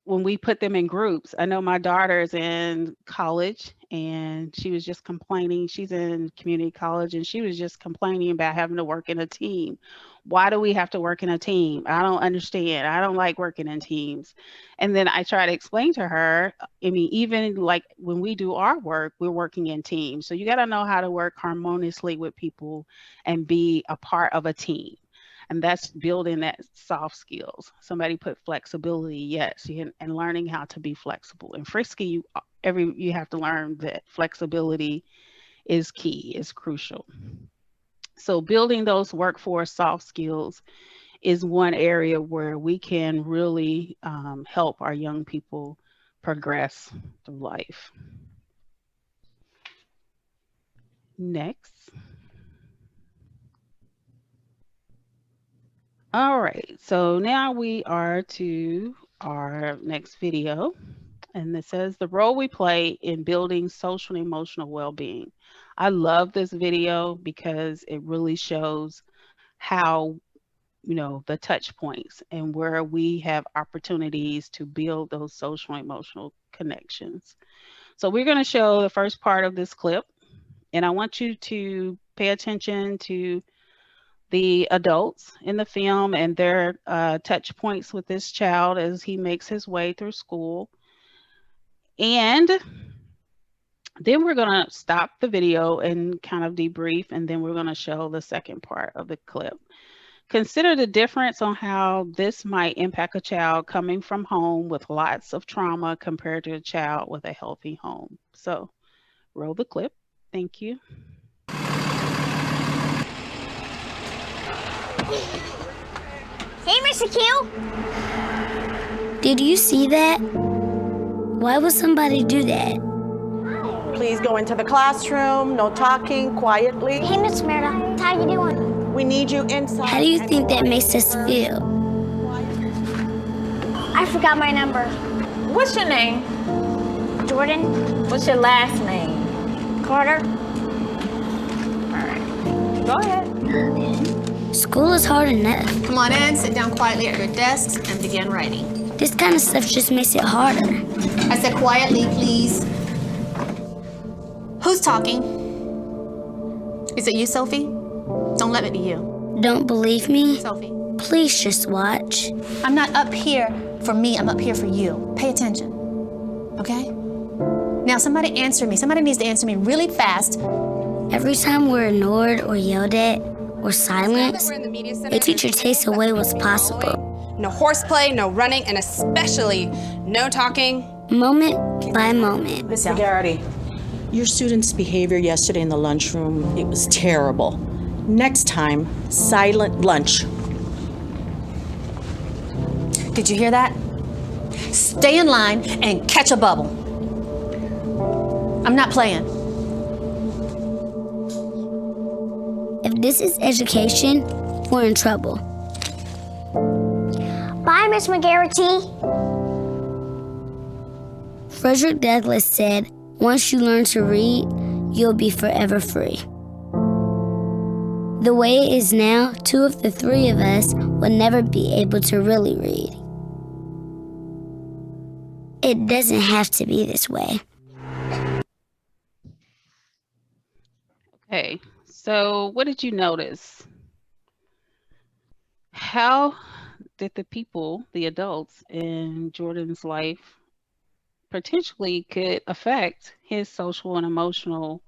when we put them in groups. I know my daughter's in college and she was just complaining. She's in community college and she was just complaining about having to work in a team. Why do we have to work in a team? I don't understand. I don't like working in teams. And then I try to explain to her, I mean, even like when we do our work, we're working in teams. So you got to know how to work harmoniously with people and be a part of a team. And that's building that soft skills. Somebody put flexibility, yes, and learning how to be flexible. In Frisky, you have to learn that flexibility is key, is crucial. So building those workforce soft skills is one area where we can really help our young people progress through life. Next. All right, so now we are to our next video, and it says the role we play in building social and emotional well-being. I love this video because it really shows how, you know, the touch points and where we have opportunities to build those social and emotional connections. So we're going to show the first part of this clip, and I want you to pay attention to the adults in the film and their touch points with this child as he makes his way through school. And then we're going to stop the video and kind of debrief, and then we're going to show the second part of the clip. Consider the difference on how this might impact a child coming from home with lots of trauma compared to a child with a healthy home. So roll the clip. Thank you.
Hey, Mr. Q.
Did you see that? Why would somebody do that?
Please go into the classroom, no talking, quietly.
Hey, Miss Merida, how you doing?
We need you inside.
How do you think that makes us feel?
I forgot my number.
What's your name?
Jordan.
What's your last name?
Carter.
All right. Go ahead.
School is hard enough.
Come on in, sit down quietly at your desks, and begin writing.
This kind of stuff just makes it harder.
I said quietly, please. Who's talking? Is it you, Sophie? Don't let it be you.
Don't believe me?
Sophie.
Please just watch.
I'm not up here for me, I'm up here for you. Pay attention, okay? Now somebody answer me. Somebody needs to answer me really fast.
Every time we're ignored or yelled at or silenced, the teacher takes away what's possible.
No horseplay, no running, and especially no talking.
Moment by moment.
Miss Garrity, your student's behavior yesterday in the lunchroom, it was terrible. Next time, silent lunch.
Did you hear that? Stay in line and catch a bubble. I'm not playing.
If this is education, we're in trouble.
Bye, Miss McGarrity.
Frederick Douglass said, once you learn to read, you'll be forever free. The way it is now, 2 of the 3 of us will never be able to really read. It doesn't have to be this way.
Okay, so what did you notice? How did the people, the adults in Jordan's life, potentially could affect his social and emotional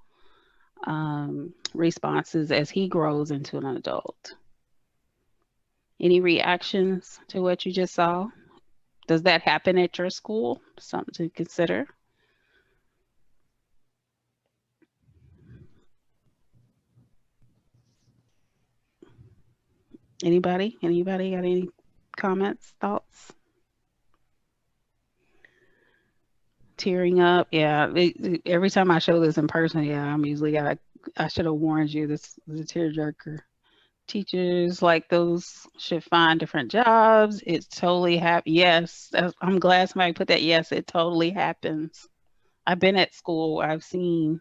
responses as he grows into an adult? Any reactions to what you just saw? Does that happen at your school? Something to consider. Anybody got any comments, thoughts? Tearing up, yeah. Every time I show this in person, yeah, I'm usually I should have warned you, this is a tearjerker. Teachers like those should find different jobs. It's totally happens. Yes, I'm glad somebody put that. Yes, it totally happens. I've been at school. I've seen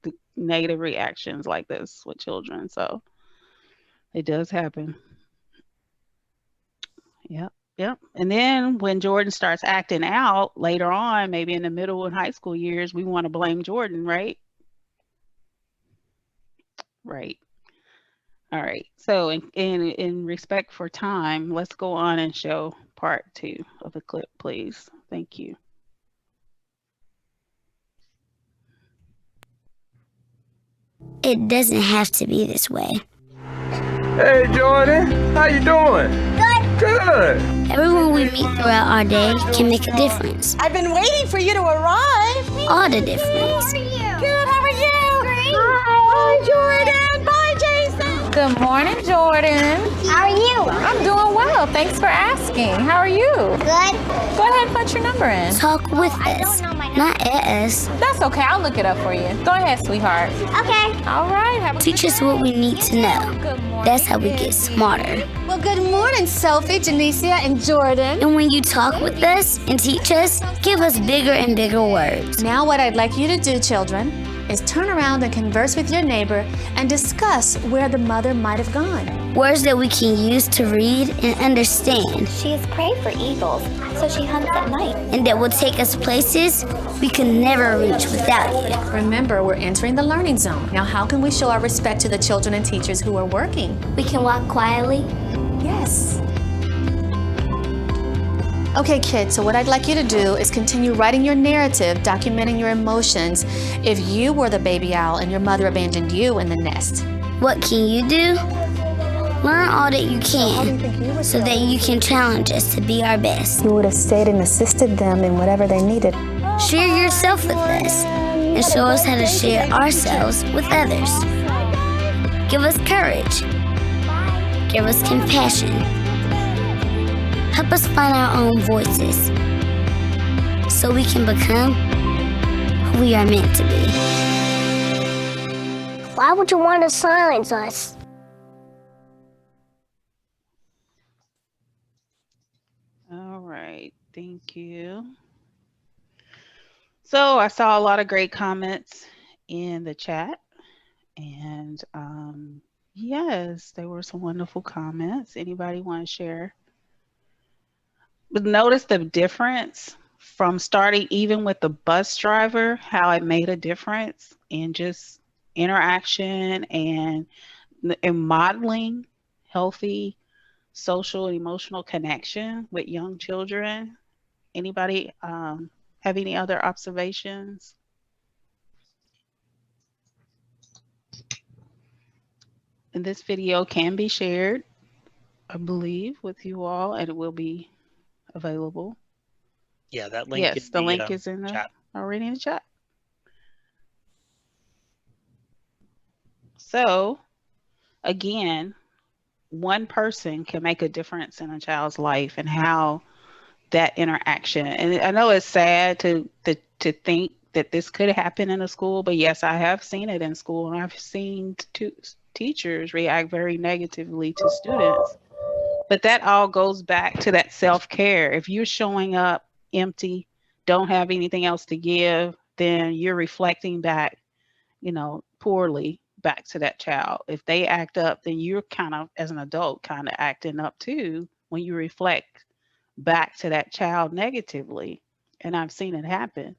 the negative reactions like this with children. So it does happen. Yep. And then when Jordan starts acting out later on, maybe in the middle and high school years, we want to blame Jordan, right? Right. All right. So in respect for time, let's go on and show part 2 of the clip, please. Thank you.
It doesn't have to be this way.
Hey, Jordan. How you doing? Good.
Everyone we meet throughout our day can make a difference.
I've been waiting for you to arrive.
All the difference.
Good, how are you? Great. Hi, Jordan. Bye, Jason.
Good morning, Jordan.
How are you?
I'm doing well. Thanks for asking. How are you?
Good.
Go ahead and put your number in.
Talk with us, not at us.
That's okay. I'll look it up for you. Go ahead, sweetheart.
Okay.
All right. Have a
Teach us what we need to know.
good morning.
That's how we get smarter.
Well, good morning, Sophie, Janicia, and Jordan.
And when you talk with us and teach us, give us bigger and bigger words.
Now what I'd like you to do, children, is turn around and converse with your neighbor and discuss where the mother might have gone.
Words that we can use to read and understand.
She is prey for eagles, so she hunts at night.
And that will take us places we could never reach much without you.
Remember, we're entering the learning zone. Now, how can we show our respect to the children and teachers who are working?
We can walk quietly.
Yes. Okay, kids, so what I'd like you to do is continue writing your narrative, documenting your emotions if you were the baby owl and your mother abandoned you in the nest.
What can you do? Learn all that you can so that you can challenge us to be our best.
You would have stayed and assisted them in whatever they needed.
Share yourself with us and show us how to share ourselves with others. Give us courage. Give us compassion. Help us find our own voices so we can become who we are meant to be.
Why would you want to silence us?
All right, thank you. So I saw a lot of great comments in the chat, and yes, there were some wonderful comments. Anybody want to share? But notice the difference from starting even with the bus driver, how it made a difference in just interaction and modeling healthy social and emotional connection with young children. Anybody have any other observations? And this video can be shared, I believe, with you all, and it will be available.
Yeah, that link.
Yes, the link is in the
chat.
already in the chat. So, again, one person can make a difference in a child's life and how that interaction. And I know it's sad to think that this could happen in a school, but yes, I have seen it in school, and I've seen teachers react very negatively to students. But that all goes back to that self-care. If you're showing up empty, don't have anything else to give, then you're reflecting back, poorly back to that child. If they act up, then you're kind of, as an adult, kind of acting up too when you reflect back to that child negatively. And I've seen it happen.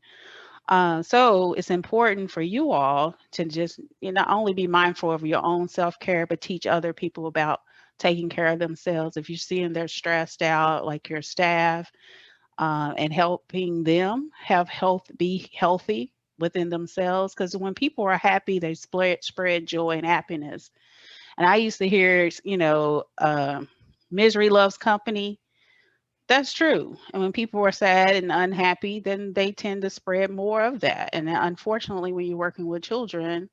So it's important for you all to just not only be mindful of your own self-care, but teach other people about taking care of themselves. If you're seeing they're stressed out, like your staff, and helping them have be healthy within themselves. Because when people are happy, they spread joy and happiness. And I used to hear, misery loves company. That's true. And when people are sad and unhappy, then they tend to spread more of that. And unfortunately, when you're working with children,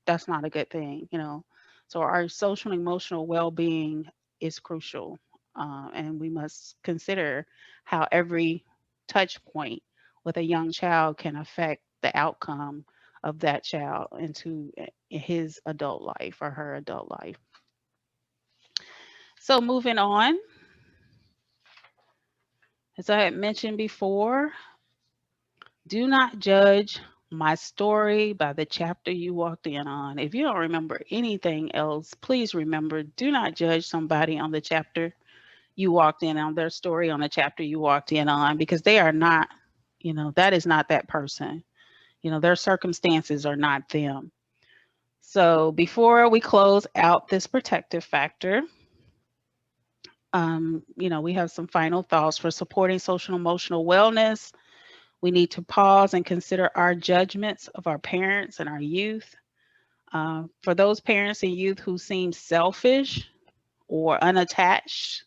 that's not a good thing, So our social and emotional well-being is crucial. And we must consider how every touch point with a young child can affect the outcome of that child into his adult life or her adult life. So moving on, as I had mentioned before, do not judge my story by the chapter you walked in on. If you don't remember anything else, please remember, do not judge somebody on the chapter you walked in on, their story on the chapter you walked in on, because they are not, that is not that person. Their circumstances are not them. So before we close out this protective factor, we have some final thoughts for supporting social and emotional wellness. We need to pause and consider our judgments of our parents and our youth. For those parents and youth who seem selfish or unattached,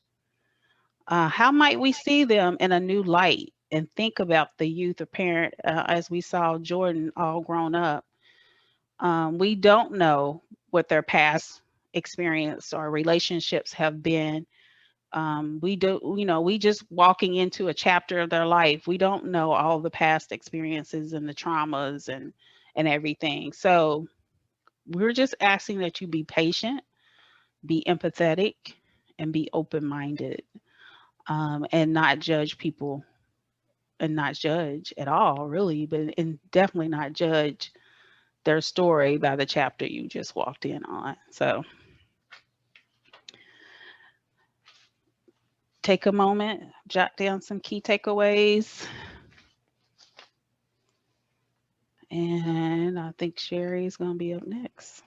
how might we see them in a new light and think about the youth or parent as we saw Jordan all grown up? We don't know what their past experience or relationships have been. We just walking into a chapter of their life. We don't know all the past experiences and the traumas and everything. So we're just asking that you be patient, be empathetic, and be open-minded, and not judge people, and not judge at all, really, and definitely not judge their story by the chapter you just walked in on. So take a moment, jot down some key takeaways, And I think Sherrie is going to be up next.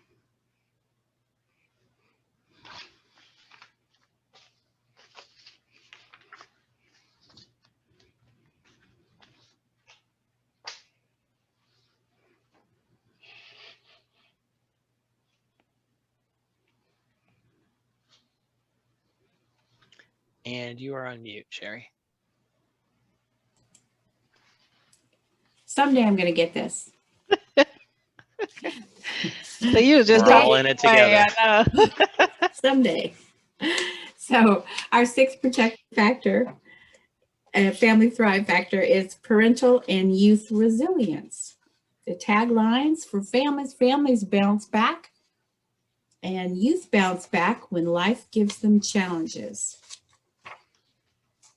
And you are on mute, Sherrie.
Someday I'm going to get this.
So you were just
We're all in it together.
Someday. So our sixth protective factor, family thrive factor, is parental and youth resilience. The taglines for families bounce back, and youth bounce back when life gives them challenges.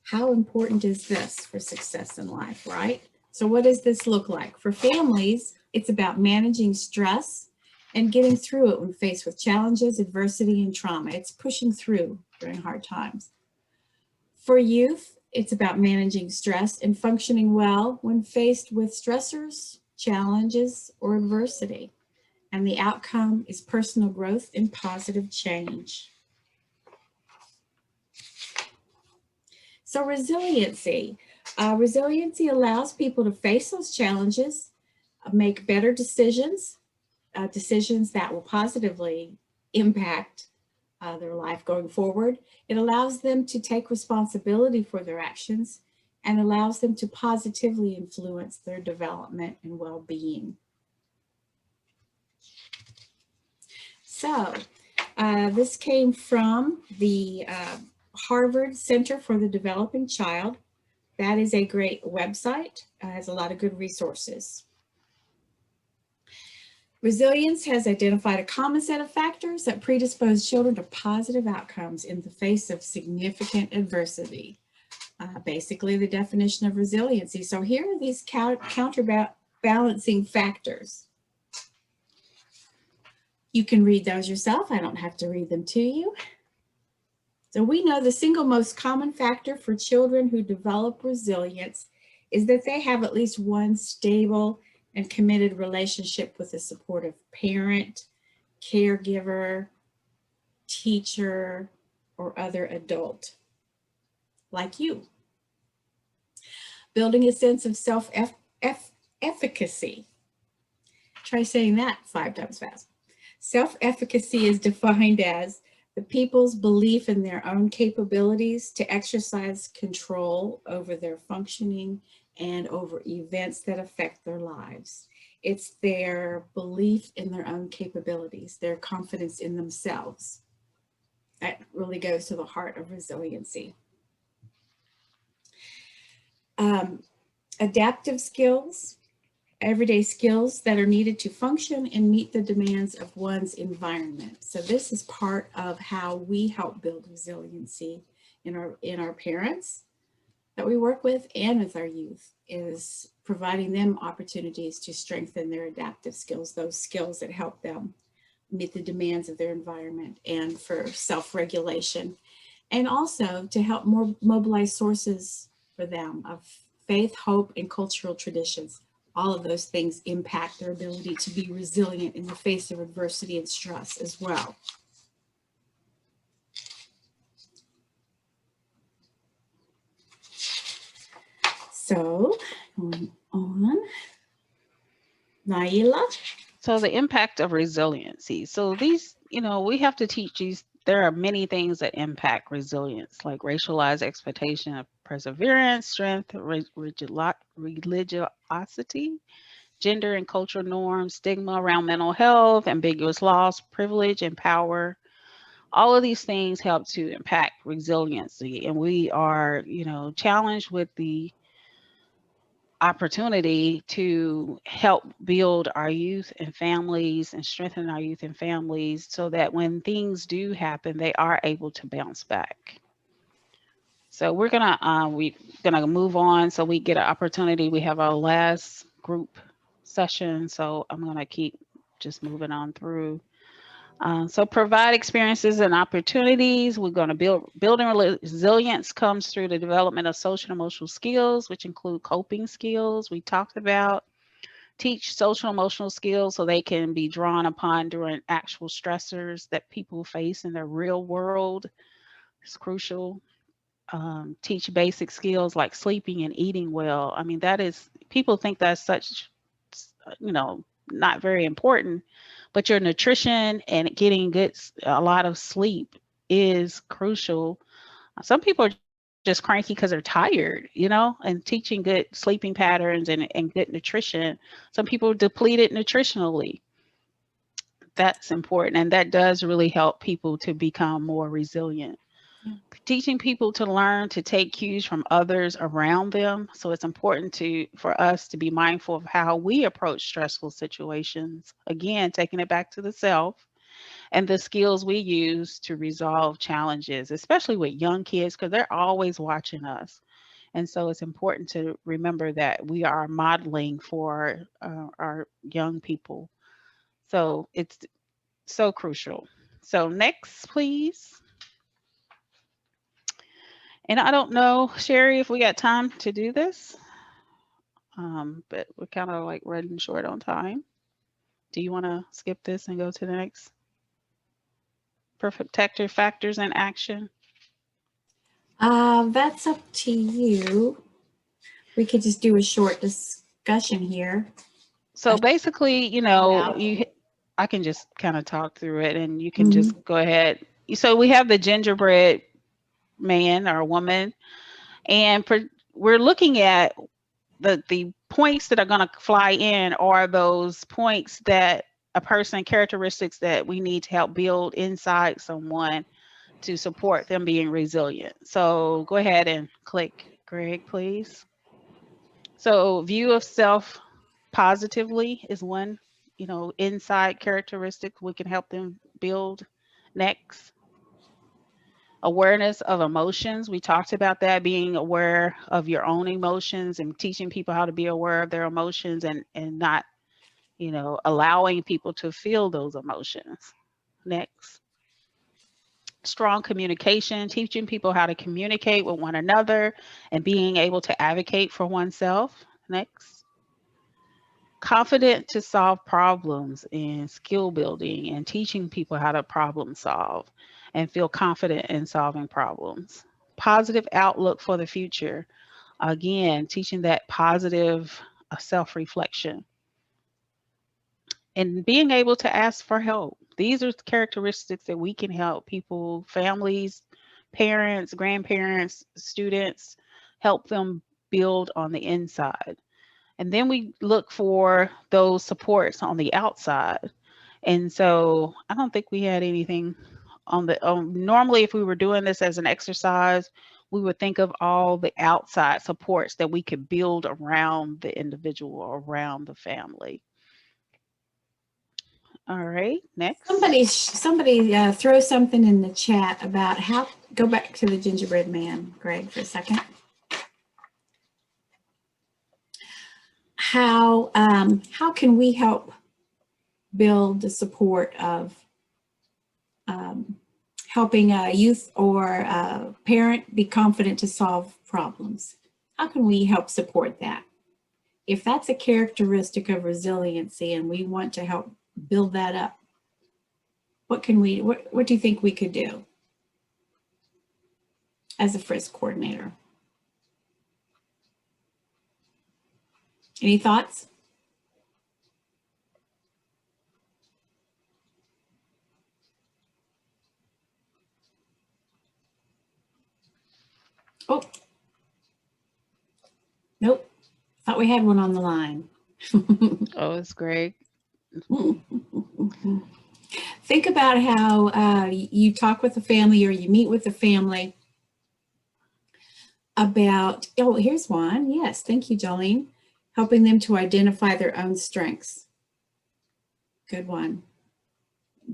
How important is this for success in life, right? So what does this look like? For families, it's about managing stress and getting through it when faced with challenges, adversity, and trauma. It's pushing through during hard times. For youth, it's about managing stress and functioning well when faced with stressors, challenges, or adversity. And the outcome is personal growth and positive change. So resiliency. Resiliency allows people to face those challenges, make better decisions, decisions that will positively impact their life going forward. It allows them to take responsibility for their actions and allows them to positively influence their development and well-being. So this came from the Harvard Center for the Developing Child. That is a great website, has a lot of good resources. Resilience has identified a common set of factors that predispose children to positive outcomes in the face of significant adversity. Basically, the definition of resiliency. So here are these counterbalancing factors. You can read those yourself. I don't have to read them to you. So we know the single most common factor for children who develop resilience is that they have at least one stable and committed relationship with a supportive parent, caregiver, teacher, or other adult, like you. Building a sense of self-efficacy. Try saying that 5 times fast. Self-efficacy is defined as the people's belief in their own capabilities to exercise control over their functioning and over events that affect their lives. It's their belief in their own capabilities, their confidence in themselves. That really goes to the heart of resiliency. Adaptive skills, everyday skills that are needed to function and meet the demands of one's environment. So this is part of how we help build resiliency in our parents that we work with and with our youth, is providing them opportunities to strengthen their adaptive skills, those skills that help them meet the demands of their environment and for self-regulation, and also to help mobilize sources for them of faith, hope, and cultural traditions. All of those things impact their ability to be resilient in the face of adversity and stress as well. So, going on, Naela.
So the impact of resiliency. So these, we have to teach these. There are many things that impact resilience, like racialized expectation of perseverance, strength, religiosity, gender and cultural norms, stigma around mental health, ambiguous laws, privilege, and power. All of these things help to impact resiliency. And we are, challenged with the opportunity to help build our youth and families and strengthen our youth and families so that when things do happen, they are able to bounce back. So we're gonna move on so we get an opportunity. We have our last group session, so I'm gonna keep just moving on through. So provide experiences and opportunities. We're going to building resilience comes through the development of social and emotional skills, which include coping skills we talked about, Teach social emotional skills so they can be drawn upon during actual stressors that people face in their real world. It's crucial. Teach basic skills like sleeping and eating well. I mean, that is, people think that's such, not very important, but your nutrition and getting a lot of sleep is crucial. Some people are just cranky because they're tired, and teaching good sleeping patterns and good nutrition. Some people are depleted nutritionally. That's important. And that does really help people to become more resilient.
Yeah.
Teaching people to learn to take cues from others around them. So it's important for us to be mindful of how we approach stressful situations. Again, taking it back to the self and the skills we use to resolve challenges, especially with young kids, because they're always watching us. And so it's important to remember that we are modeling for our young people. So it's so crucial. So next, please. And I don't know, Sherrie, if we got time to do this, but we're kind of like running short on time. Do you want to skip this and go to the next? Protective factors in action.
That's up to you. We could just do a short discussion here.
So basically, I can just kind of talk through it and you can just go ahead. So we have the gingerbread man or woman, and we're looking at the points that are going to fly in are those points that a person, characteristics that we need to help build inside someone to support them being resilient. So go ahead and click, Greg, please. So view of self positively is one, inside characteristic we can help them build. Next, awareness of emotions. We talked about that, being aware of your own emotions and teaching people how to be aware of their emotions and not, allowing people to feel those emotions. Next, strong communication, teaching people how to communicate with one another and being able to advocate for oneself. Next, confident to solve problems and skill building and teaching people how to problem solve and feel confident in solving problems. Positive outlook for the future. Again, teaching that positive self-reflection and being able to ask for help. These are characteristics that we can help people, families, parents, grandparents, students, help them build on the inside. And then we look for those supports on the outside. And so I don't think we had anything on the, normally if we were doing this as an exercise, we would think of all the outside supports that we could build around the individual or around the family. All right, next.
Somebody throw something in the chat about how, go back to the gingerbread man, Greg, for a second. How can we help build the support of helping a youth or a parent be confident to solve problems? How can we help support that? If that's a characteristic of resiliency and we want to help build that up, what do you think we could do as a FRISC coordinator? Any thoughts? Oh, nope. Thought we had one on the line.
Oh, it's Greg.
Think about how you talk with the family or you meet with the family about, oh, here's one. Yes, thank you, Jolene. Helping them to identify their own strengths. Good one.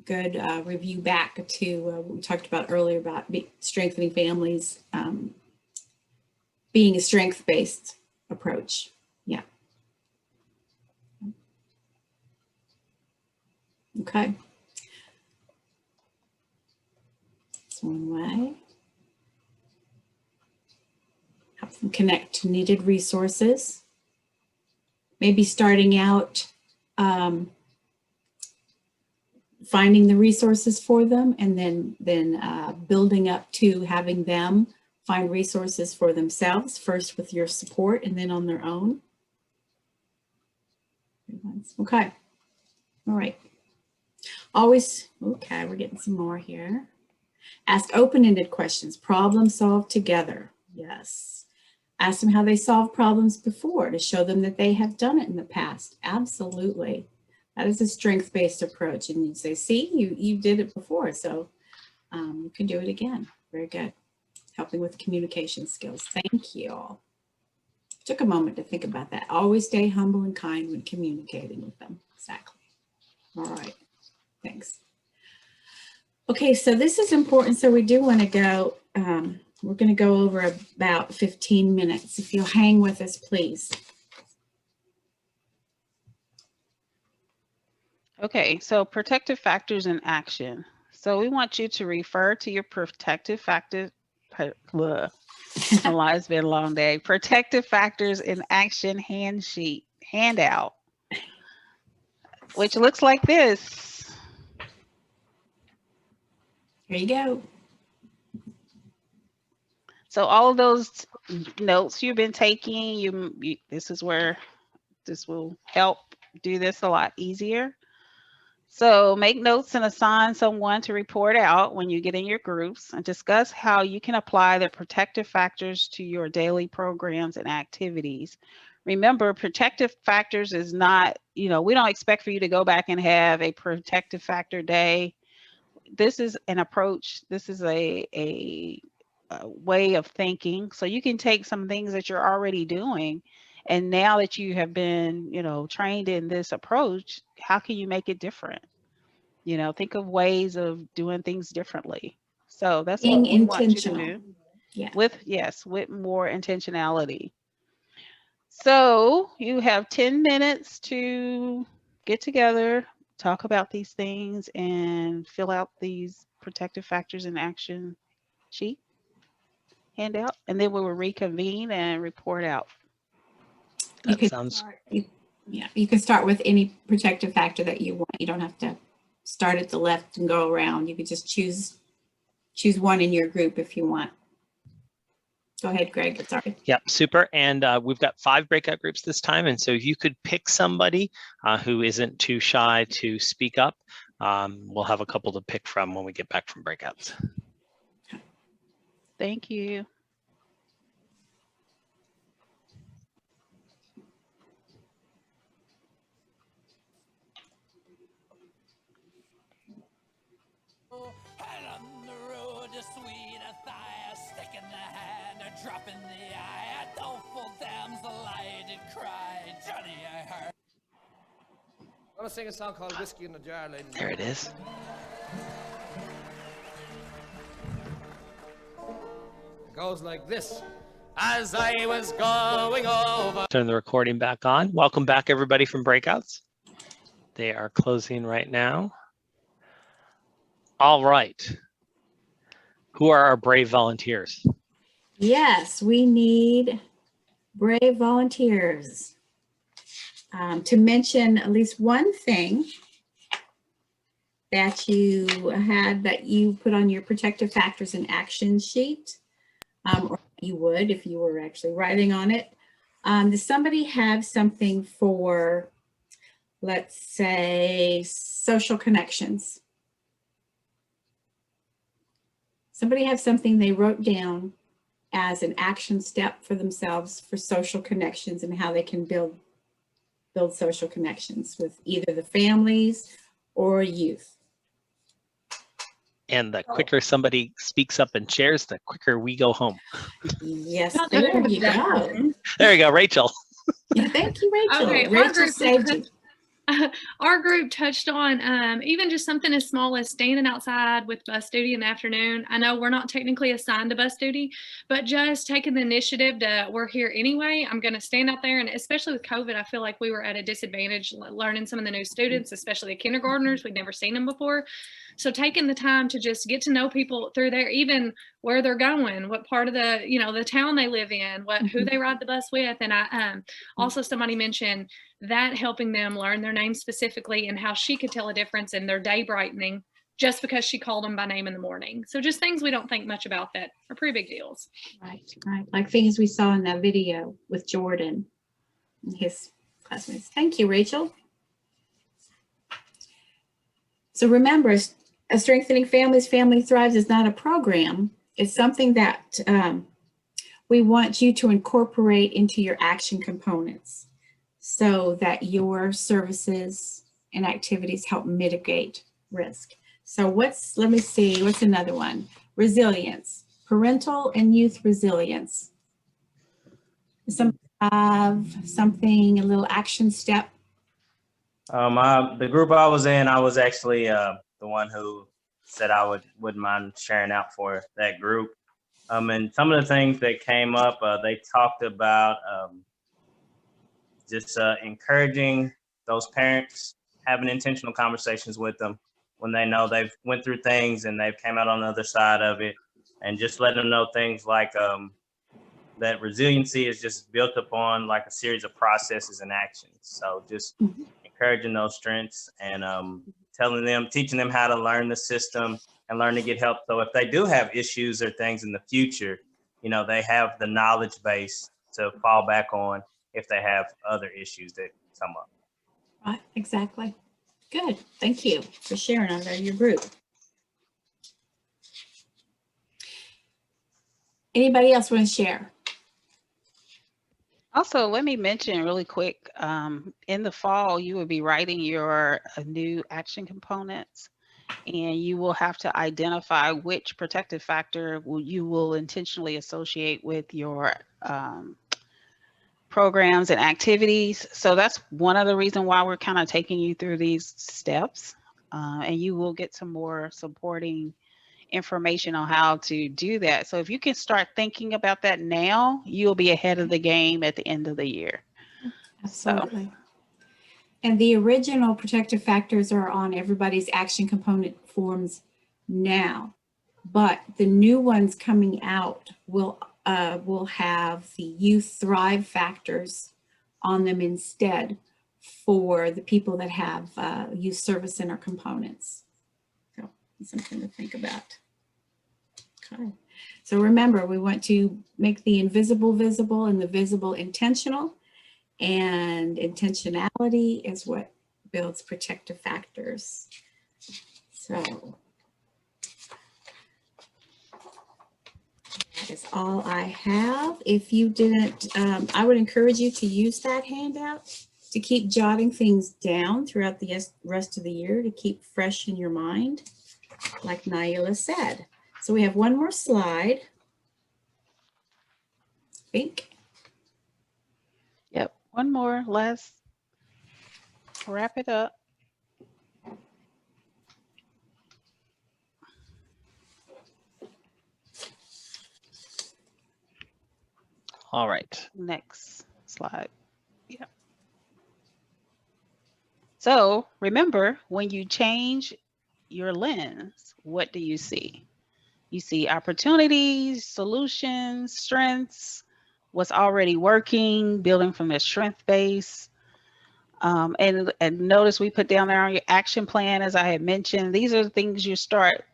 Good review back to what we talked about earlier about strengthening families, being a strength-based approach. Yeah. Okay. That's one way. Help them connect to needed resources. maybe starting out finding the resources for them, and then building up to having them find resources for themselves, first with your support and then on their own. Okay. All right. Always, okay, we're getting some more here. Ask open-ended questions. Problem solve together. Yes. Ask them how they solved problems before to show them that they have done it in the past. Absolutely. That is a strength-based approach. And you say, see, you did it before, so you can do it again. Very good. Helping with communication skills. Thank you all. Took a moment to think about that. Always stay humble and kind when communicating with them. Exactly. All right. Thanks. Okay, so this is important. So we do want to go, we're going to go over about 15 minutes. If you'll hang with us, please.
Okay, so protective factors in action. So we want you to refer to your protective factors. It's been a long day. Protective factors in action handout, which looks like this.
Here you go.
So all of those notes you've been taking, this is where this will help do this a lot easier. So make notes and assign someone to report out when you get in your groups, and discuss how you can apply the protective factors to your daily programs and activities. Remember, protective factors is not, we don't expect for you to go back and have a protective factor day. This is an approach. This is a way of thinking. So you can take some things that you're already doing, and now that you have been, trained in this approach, how can you make it different? Think of ways of doing things differently. So that's what we want you to do.
Yeah.
With more intentionality. So you have 10 minutes to get together, talk about these things, and fill out these protective factors in action sheet handout, and then we will reconvene and report out.
You can start with any protective factor that you want. You don't have to start at the left and go around. You could just choose one in your group if you want. Go ahead, Greg. Sorry.
Yep, super. And we've got 5 breakout groups this time. And so if you could pick somebody who isn't too shy to speak up, we'll have a couple to pick from when we get back from breakouts.
Thank you.
And on the road, a sweet attire, stick in the hand, a drop in the eye, a doleful damsel I did cry, Johnny I heard.
I'm gonna sing a song called Whiskey in the Jar, ladies.
There it is.
It goes like this. As I was going over.
Turn the recording back on. Welcome back, everybody, from breakouts. They are closing right now. All right. Who are our brave volunteers?
Yes, we need brave volunteers to mention at least one thing that you put on your protective factors and action sheet, or you would if you were actually writing on it. Does somebody have something for, let's say, social connections? Somebody have something they wrote down as an action step for themselves for social connections and how they can build social connections with either the families or youth.
And the quicker somebody speaks up and shares, the quicker we go home.
Yes, there you go.
There you go, Rachel.
Yeah, thank you, Rachel.
Okay,
Rachel saved you.
Our group touched on even just something as small as standing outside with bus duty in the afternoon. I know we're not technically assigned to bus duty, but just taking the initiative to, we're here anyway, I'm going to stand out there. And especially with COVID, I feel like we were at a disadvantage learning some of the new students, especially the kindergartners. We'd never seen them before. So taking the time to just get to know people through there, even where they're going, what part of the, the town they live in, who they ride the bus with. And I also somebody mentioned that helping them learn their name specifically and how she could tell a difference in their day brightening just because she called them by name in the morning. So just things we don't think much about that are pretty big deals.
Right, right. Like things we saw in that video with Jordan and his classmates. Thank you, Rachel. So remember, Strengthening Families, Family Thrives is not a program. It's something that we want you to incorporate into your action components so that your services and activities help mitigate risk. So let me see, what's another one? Resilience, parental and youth resilience. Some have something, a little action step.
The group I was in, I was actually the one who said I wouldn't mind sharing out for that group. And some of the things that came up, they talked about just encouraging those parents, having intentional conversations with them when they know they've went through things and they've came out on the other side of it, and just letting them know things like that resiliency is just built upon like a series of processes and actions. So just encouraging those strengths and teaching them how to learn the system and learn to get help. So if they do have issues or things in the future, they have the knowledge base to fall back on if they have other issues that come up.
Right, exactly. Good. Thank you for sharing under your group. Anybody else want to share?
Also, let me mention really quick, in the fall, you will be writing your new action components, and you will have to identify which protective factor you will intentionally associate with your programs and activities. So that's one of the reasons why we're kind of taking you through these steps, and you will get some more supporting information on how to do that. So if you can start thinking about that now, you'll be ahead of the game at the end of the year.
Absolutely. So. And the original protective factors are on everybody's action component forms now, but the new ones coming out will have the Youth Thrive factors on them instead for the people that have youth service center components. So something to think about. Okay. So remember, we want to make the invisible visible and the visible intentional, and intentionality is what builds protective factors. So that is all I have. If you didn't, I would encourage you to use that handout to keep jotting things down throughout the rest of the year to keep fresh in your mind, like Naela said. So we have one more slide. I think.
Yep, one more, let's wrap it up.
All right.
Next slide. Yeah. So remember, when you change your lens, what do you see? You see opportunities, solutions, strengths, what's already working, building from the strength base. And notice we put down there on your action plan, as I had mentioned, these are the things you start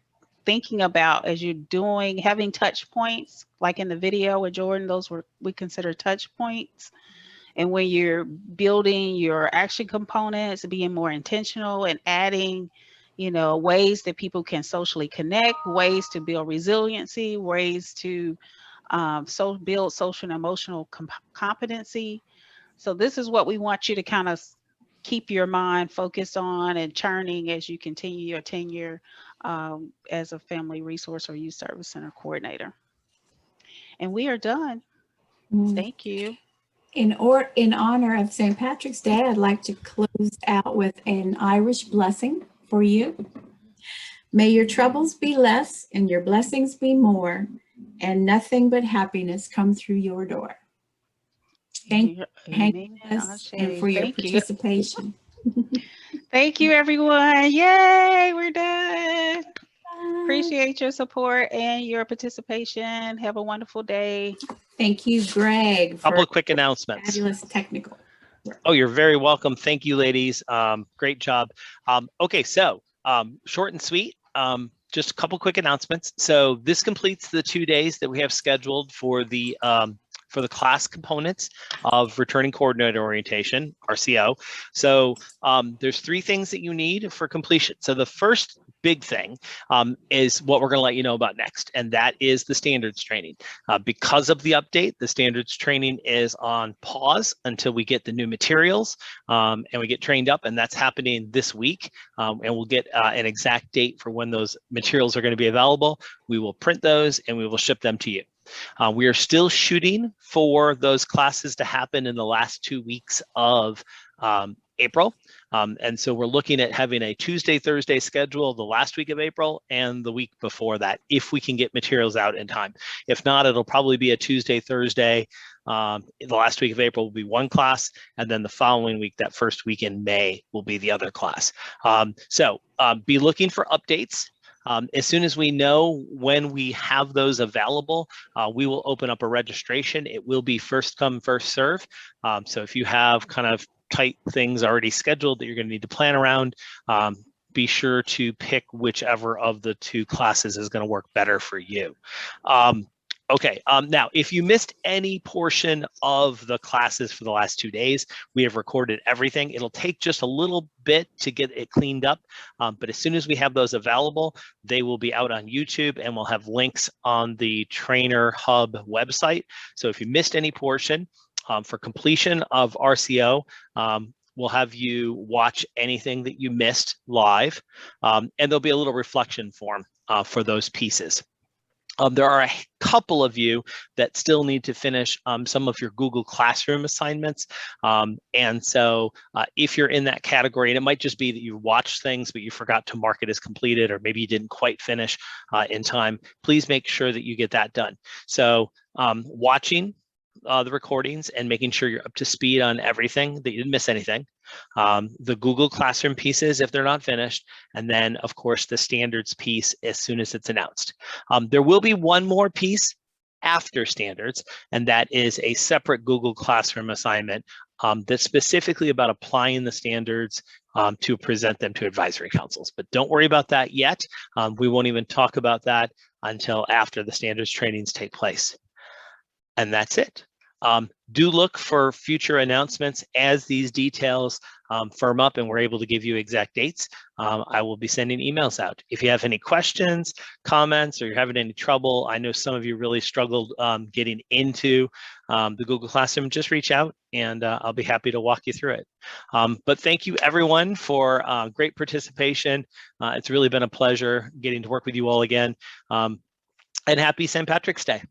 thinking about as you're doing, having touch points, like in the video with Jordan, those we consider touch points. And when you're building your action components, being more intentional and adding, ways that people can socially connect, ways to build resiliency, ways to build social and emotional competency. So this is what we want you to kind of keep your mind focused on and churning as you continue your tenure as a family resource or youth service center coordinator. And we are done. Thank you.
In honor of St. Patrick's Day, I'd like to close out with an Irish blessing for you. May your troubles be less and your blessings be more, and nothing but happiness come through your door. Thank you and for your participation.
Thank you, everyone. Yay, we're done. Appreciate your support and your participation. Have a wonderful day.
Thank you, Greg.
Couple of quick announcements.
Fabulous technical.
Oh, you're very welcome. Thank you, ladies. Great job. Okay, so short and sweet. Just a couple quick announcements. So this completes the 2 days that we have scheduled for the class components of returning coordinator orientation, RCO. So there's 3 things that you need for completion. So the first big thing is what we're going to let you know about next, and that is the standards training. Because of the update, the standards training is on pause until we get the new materials and we get trained up, and that's happening this week. And we'll get an exact date for when those materials are going to be available. We will print those and we will ship them to you. We are still shooting for those classes to happen in the last 2 weeks of April. And so we're looking at having a Tuesday, Thursday schedule the last week of April and the week before that, if we can get materials out in time. If not, it'll probably be a Tuesday, Thursday. The last week of April will be one class, and then the following week, that first week in May, will be the other class. So be looking for updates. As soon as we know when we have those available, we will open up a registration. It will be first come, first serve. So if you have kind of tight things already scheduled that you're going to need to plan around, be sure to pick whichever of the 2 classes is going to work better for you. Okay, now if you missed any portion of the classes for the last 2 days, we have recorded everything. It'll take just a little bit to get it cleaned up, but as soon as we have those available, they will be out on YouTube, and we'll have links on the Trainer Hub website. So if you missed any portion, for completion of RCO, we'll have you watch anything that you missed live, and there'll be a little reflection form for those pieces. There are a couple of you that still need to finish some of your Google Classroom assignments. And so if you're in that category, and it might just be that you watched things, but you forgot to mark it as completed, or maybe you didn't quite finish in time, please make sure that you get that done. So watching the recordings and making sure you're up to speed on everything, that you didn't miss anything. The Google Classroom pieces, if they're not finished, and then of course the standards piece as soon as it's announced. There will be one more piece after standards, and that is a separate Google Classroom assignment that's specifically about applying the standards to present them to advisory councils. But don't worry about that yet. We won't even talk about that until after the standards trainings take place. And that's it. Do look for future announcements as these details firm up and we're able to give you exact dates. I will be sending emails out. If you have any questions, comments, or you're having any trouble, I know some of you really struggled getting into the Google Classroom, just reach out and I'll be happy to walk you through it. But thank you everyone for great participation. It's really been a pleasure getting to work with you all again. And happy St. Patrick's Day.